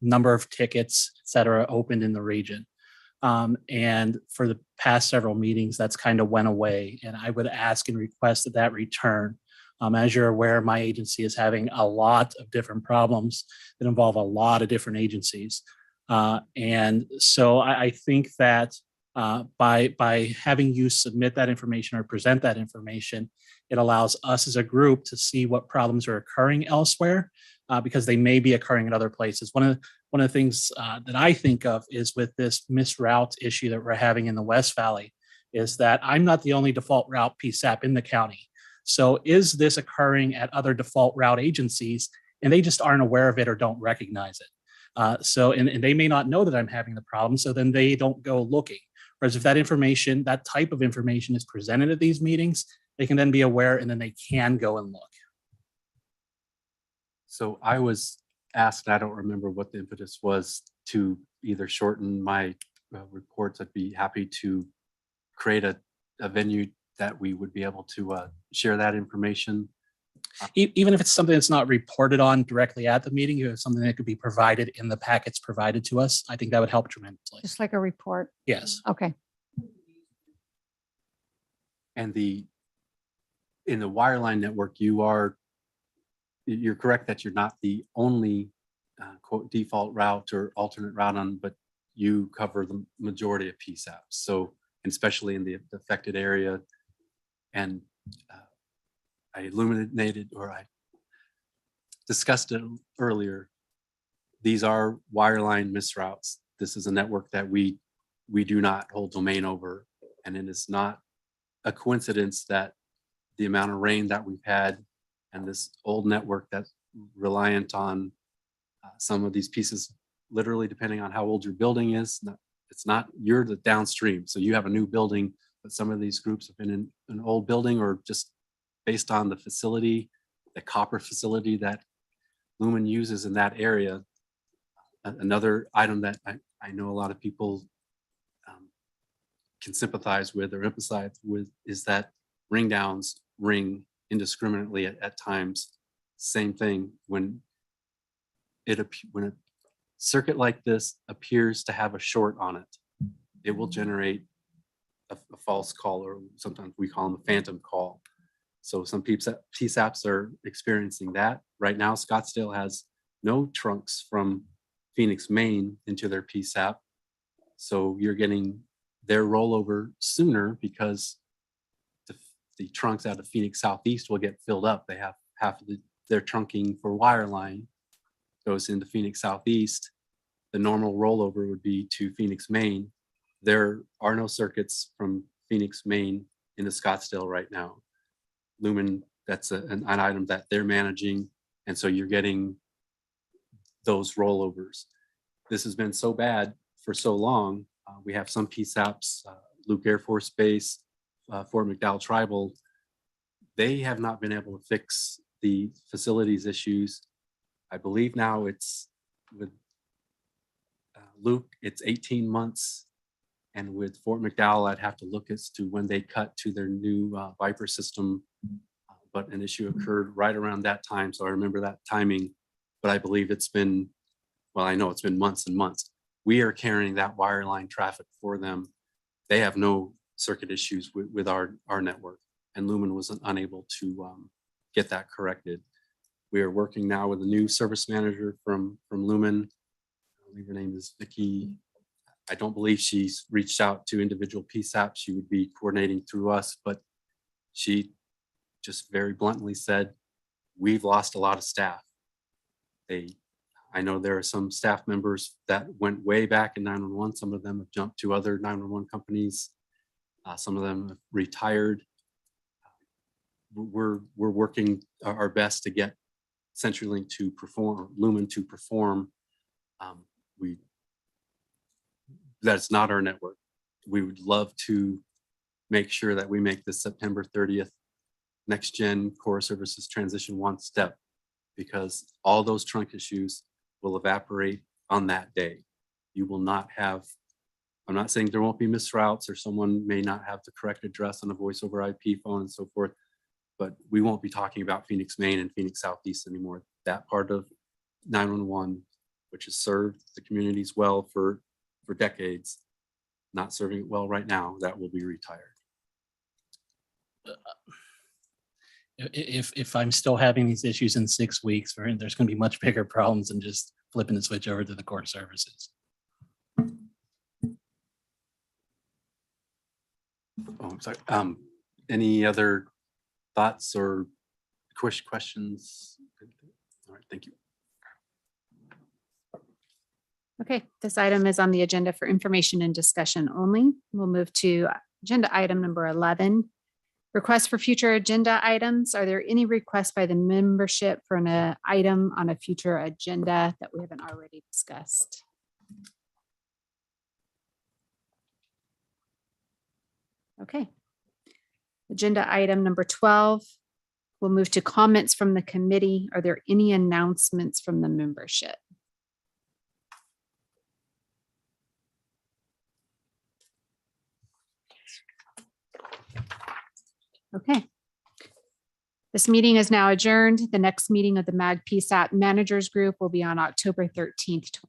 number of tickets, et cetera, opened in the region. And for the past several meetings, that's kind of went away. And I would ask and request that that return. As you're aware, my agency is having a lot of different problems that involve a lot of different agencies. And so I think that by having you submit that information or present that information, it allows us as a group to see what problems are occurring elsewhere because they may be occurring in other places. One of the things that I think of is with this misroute issue that we're having in the West Valley is that I'm not the only default route PSAP in the county. So is this occurring at other default route agencies and they just aren't aware of it or don't recognize it? So they may not know that I'm having the problem, so then they don't go looking. Whereas if that information, that type of information is presented at these meetings, they can then be aware and then they can go and look. So I was asked, I don't remember what the impetus was, to either shorten my reports. I'd be happy to create a venue that we would be able to share that information. Even if it's something that's not reported on directly at the meeting, you have something that could be provided in the packets provided to us. I think that would help tremendously. Just like a report. Yes. Okay. And in the wireline network, you're correct that you're not the only quote default route or alternate route on, but you cover the majority of PSAPs. So especially in the affected area, and I illuminated, or I discussed it earlier. These are wireline misroutes. This is a network that we do not hold domain over, and it is not a coincidence that the amount of rain that we've had and this old network that's reliant on some of these pieces, literally depending on how old your building is. It's not, you're the downstream, so you have a new building, but some of these groups have been in an old building, or just based on the facility, the copper facility that Lumen uses in that area. Another item that I know a lot of people can sympathize with or empathize with is that ring downs ring indiscriminately at times. Same thing when a circuit like this appears to have a short on it, it will generate a false call, or sometimes we call them a phantom call. So some PSAPs are experiencing that. Right now, Scottsdale has no trunks from Phoenix, Maine into their PSAP. So you're getting their rollover sooner because the trunks out of Phoenix Southeast will get filled up. They have half of their trunking for wireline goes into Phoenix Southeast. The normal rollover would be to Phoenix, Maine. There are no circuits from Phoenix, Maine into Scottsdale right now. Lumen, that's an item that they're managing. And so you're getting those rollovers. This has been so bad for so long. We have some PSAPs, Luke Air Force Base, Fort McDowell Tribal. They have not been able to fix the facilities issues. I believe now it's with Luke, it's 18 months. And with Fort McDowell, I'd have to look as to when they cut to their new Viper system. But an issue occurred right around that time. So I remember that timing, but I believe it's been, well, I know it's been months and months. We are carrying that wireline traffic for them. They have no circuit issues with our network, and Lumen was unable to get that corrected. We are working now with a new service manager from Lumen. I believe her name is Vicky. I don't believe she's reached out to individual PSAPs. She would be coordinating through us, but she just very bluntly said, we've lost a lot of staff. I know there are some staff members that went way back in 911. Some of them have jumped to other 911 companies. Some of them have retired. We're working our best to get CenturyLink to perform, Lumen to perform. That's not our network. We would love to make sure that we make the September 30th next gen core services transition one step, because all those trunk issues will evaporate on that day. You will not have, I'm not saying there won't be missed routes or someone may not have the correct address on a voice over IP phone and so forth, but we won't be talking about Phoenix Main and Phoenix Southeast anymore. That part of 911, which has served the communities well for decades, not serving it well right now, that will be retired. If I'm still having these issues in 6 weeks, there's going to be much bigger problems than just flipping the switch over to the core services. Oh, I'm sorry. Any other thoughts or questions? All right, thank you. Okay, this item is on the agenda for information and discussion only. We'll move to agenda item number 11. Requests for future agenda items. Are there any requests by the membership for an item on a future agenda that we haven't already discussed? Okay. Agenda item number 12. We'll move to comments from the committee. Are there any announcements from the membership? Okay. This meeting is now adjourned. The next meeting of the MAG PSAP Managers Group will be on October 13th.